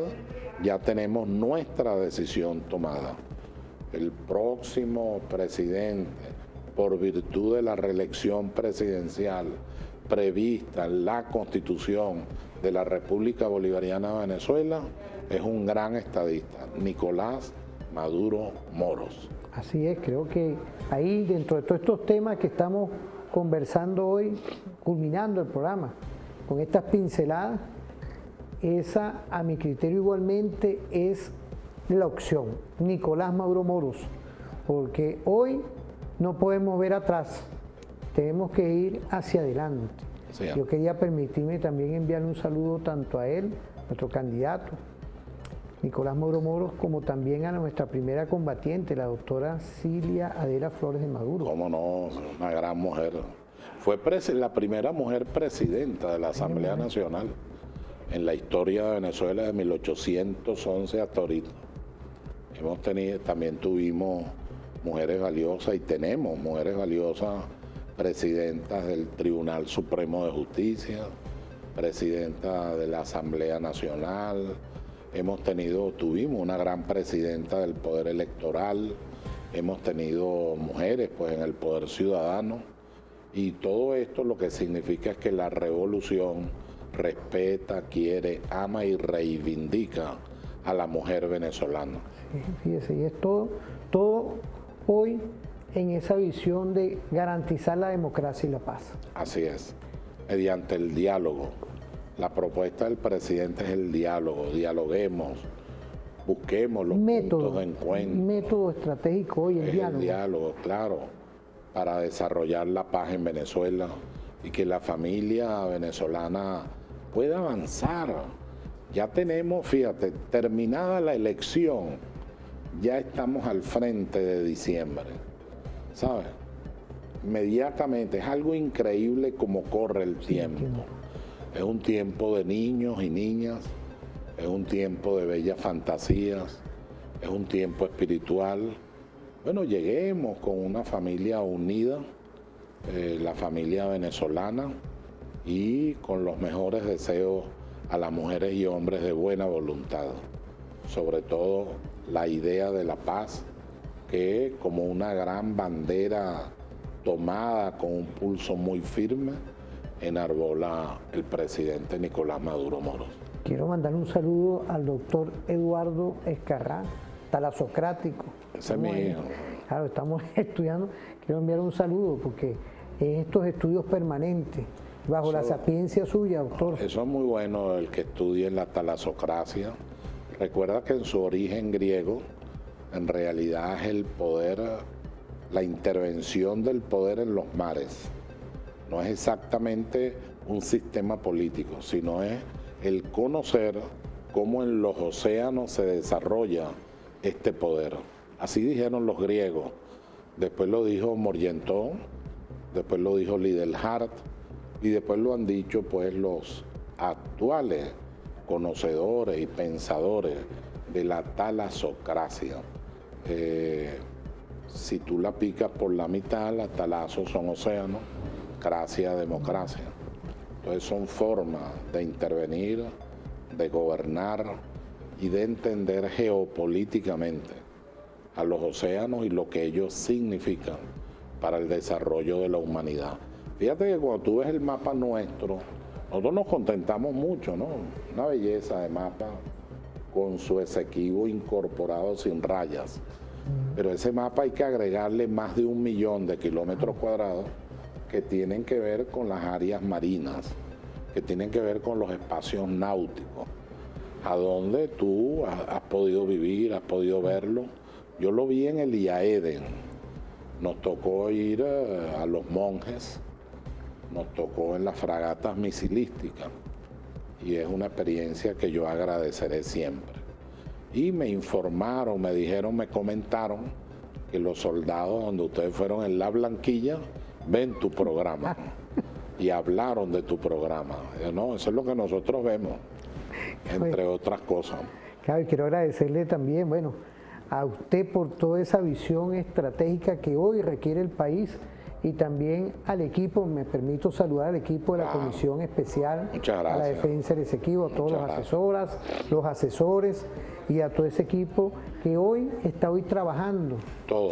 ya tenemos nuestra decisión tomada. El próximo presidente, por virtud de la reelección presidencial prevista en la Constitución de la República Bolivariana de Venezuela, es un gran estadista, Nicolás Maduro Moros. Así es, creo que ahí dentro de todos estos temas que estamos conversando hoy, culminando el programa, con estas pinceladas, esa a mi criterio igualmente es la opción, Nicolás Maduro Moros, porque hoy no podemos ver atrás, tenemos que ir hacia adelante. Sí. Yo quería permitirme también enviarle un saludo tanto a él, nuestro candidato, Nicolás Maduro Moros, como también a nuestra primera combatiente, la doctora Cilia Adela Flores de Maduro. Cómo no, una gran mujer. Fue la primera mujer presidenta de la Asamblea Nacional en la historia de Venezuela de 1811 hasta ahorita. También tuvimos mujeres valiosas y tenemos mujeres valiosas, presidentas del Tribunal Supremo de Justicia, presidenta de la Asamblea Nacional, tuvimos una gran presidenta del Poder Electoral, hemos tenido mujeres pues en el Poder Ciudadano, y todo esto lo que significa es que la revolución respeta, quiere, ama y reivindica a la mujer venezolana. Sí, fíjese, y es todo hoy en esa visión de garantizar la democracia y la paz. Así es, mediante el diálogo. La propuesta del presidente es el diálogo, dialoguemos, busquemos los puntos de encuentro. Método estratégico hoy, el diálogo. El diálogo, claro, para desarrollar la paz en Venezuela y que la familia venezolana pueda avanzar. Ya tenemos, fíjate, terminada la elección, ya estamos al frente de diciembre, ¿sabes? Inmediatamente, es algo increíble como corre el tiempo. Es un tiempo de niños y niñas, es un tiempo de bellas fantasías, es un tiempo espiritual. Bueno, lleguemos con una familia unida, la familia venezolana, y con los mejores deseos a las mujeres y hombres de buena voluntad. Sobre todo la idea de la paz, que como una gran bandera tomada con un pulso muy firme, enarbola el presidente Nicolás Maduro Moros. Quiero mandar un saludo al doctor Eduardo Escarrá, talasocrático. Ese es mi hijo. Claro, estamos estudiando. Quiero enviar un saludo porque en estos estudios permanentes, bajo la sapiencia suya, doctor. Eso es muy bueno, el que estudie la talasocracia. Recuerda que en su origen griego, en realidad es el poder, la intervención del poder en los mares. No es exactamente un sistema político, sino es el conocer cómo en los océanos se desarrolla este poder. Así dijeron los griegos. Después lo dijo Morgenthau, después lo dijo Lidelhart, y después lo han dicho pues los actuales conocedores y pensadores de la talasocracia. Si tú la picas por la mitad, las talasos son océanos, cracia, democracia. Entonces son formas de intervenir, de gobernar y de entender geopolíticamente a los océanos y lo que ellos significan para el desarrollo de la humanidad. Fíjate que cuando tú ves el mapa nuestro, nosotros nos contentamos mucho, ¿no? Una belleza de mapa con su Esequibo incorporado sin rayas. Pero ese mapa hay que agregarle más de 1 millón de kilómetros cuadrados que tienen que ver con las áreas marinas, que tienen que ver con los espacios náuticos, a donde tú has podido vivir, has podido verlo. Yo lo vi en el IAEDEN, nos tocó ir a los monjes, nos tocó en las fragatas misilísticas y es una experiencia que yo agradeceré siempre. Y me informaron, me dijeron, me comentaron que los soldados donde ustedes fueron en La Blanquilla ven tu programa y hablaron de tu programa. No, eso es lo que nosotros vemos, entre otras cosas. Claro, y quiero agradecerle también, bueno, a usted por toda esa visión estratégica que hoy requiere el país y también al equipo. Me permito saludar al equipo de la Comisión Especial a la Defensa del Esequibo, a todos los asesores y a todo ese equipo que hoy está trabajando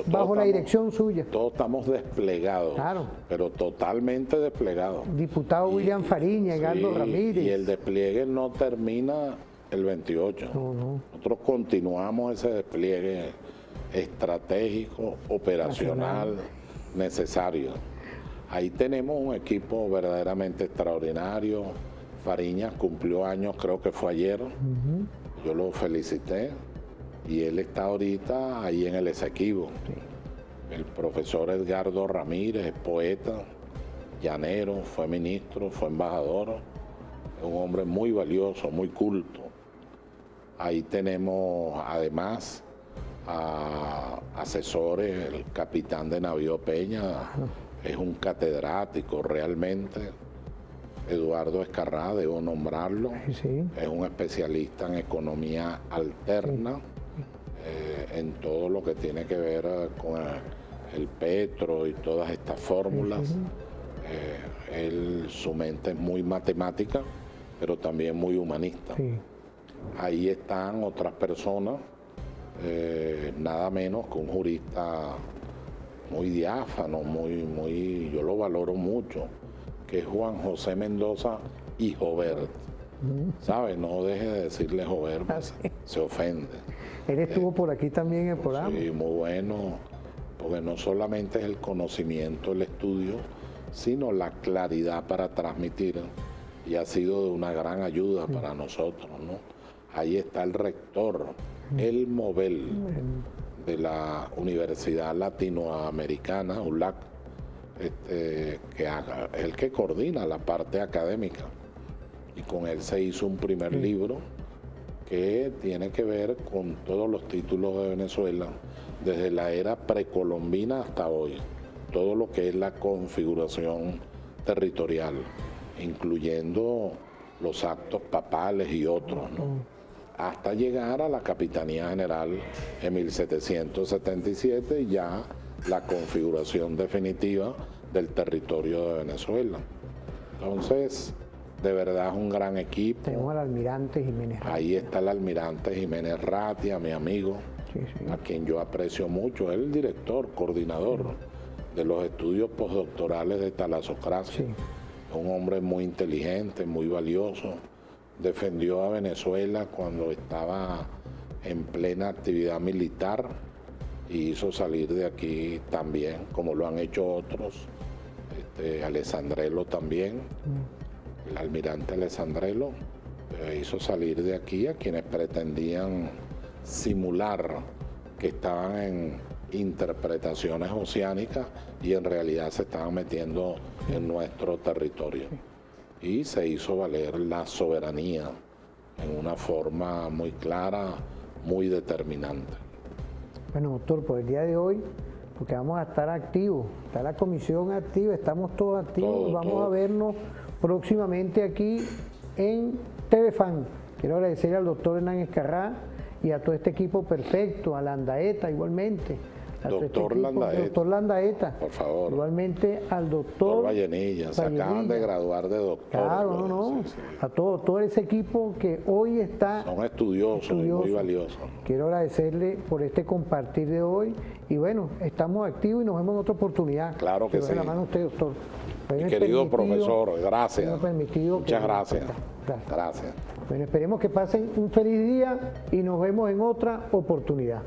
bajo la dirección suya. Todos estamos desplegados, claro, pero totalmente desplegados. Diputado William Fariña, Edgardo Ramírez. Y el despliegue no termina el 28. No. Nosotros continuamos ese despliegue estratégico, operacional, necesario. Ahí tenemos un equipo verdaderamente extraordinario. Fariñas cumplió años, creo que fue ayer. Yo lo felicité y él está ahorita ahí en el Esequibo. El profesor Edgardo Ramírez es poeta, llanero, fue ministro, fue embajador, es un hombre muy valioso, muy culto. Ahí tenemos además a asesores, el capitán de navío Peña es un catedrático realmente. Eduardo Escarrá, debo nombrarlo, sí. Es un especialista en economía alterna, en todo lo que tiene que ver con el petro y todas estas fórmulas. Su mente es muy matemática, pero también muy humanista. Sí. Ahí están otras personas, nada menos que un jurista muy diáfano, yo lo valoro mucho, que es Juan José Mendoza y Jovert. ¿Sabe? No deje de decirle Jovert, se ofende. Él estuvo por aquí también en el programa. Sí, muy bueno, porque no solamente es el conocimiento, el estudio, sino la claridad para transmitir, y ha sido de una gran ayuda para nosotros, ¿no? Ahí está el rector, el Mobel, de la Universidad Latinoamericana, ULAC, que es el que coordina la parte académica. Y con él se hizo un primer libro que tiene que ver con todos los títulos de Venezuela, desde la era precolombina hasta hoy, todo lo que es la configuración territorial, incluyendo los actos papales y otros, ¿no? Hasta llegar a la Capitanía General en 1777 y ya la configuración definitiva del territorio de Venezuela. Entonces, de verdad es un gran equipo. Tenemos al almirante Jiménez Ratia. Ahí está el almirante Jiménez Ratia, mi amigo, a quien yo aprecio mucho. Él es el director, coordinador de los estudios postdoctorales de talasocracia. Es un hombre muy inteligente, muy valioso, defendió a Venezuela cuando estaba en plena actividad militar y hizo salir de aquí también, como lo han hecho otros, Alessandrello también, el almirante Alessandrello, hizo salir de aquí a quienes pretendían simular que estaban en interpretaciones oceánicas y en realidad se estaban metiendo en nuestro territorio. Y se hizo valer la soberanía en una forma muy clara, muy determinante. Bueno, doctor, por el día de hoy, porque vamos a estar activos, está la comisión activa, estamos todos activos, vamos a vernos próximamente aquí en TV Fan. Quiero agradecer al doctor Hernán Ezcarrá y a todo este equipo perfecto, a Landaeta igualmente. Doctor Landaeta. Doctor Landaeta. Por favor. Igualmente al doctor Vallenilla, se acaban de graduar de doctor. Claro, no. Sí. A todo ese equipo que hoy está... Son estudiosos y muy valiosos. Quiero agradecerle por este compartir de hoy y bueno, estamos activos y nos vemos en otra oportunidad. Claro que sí. La mano a usted, doctor. Mi querido profesor, gracias. Muchas gracias. Gracias. Bueno, esperemos que pasen un feliz día y nos vemos en otra oportunidad.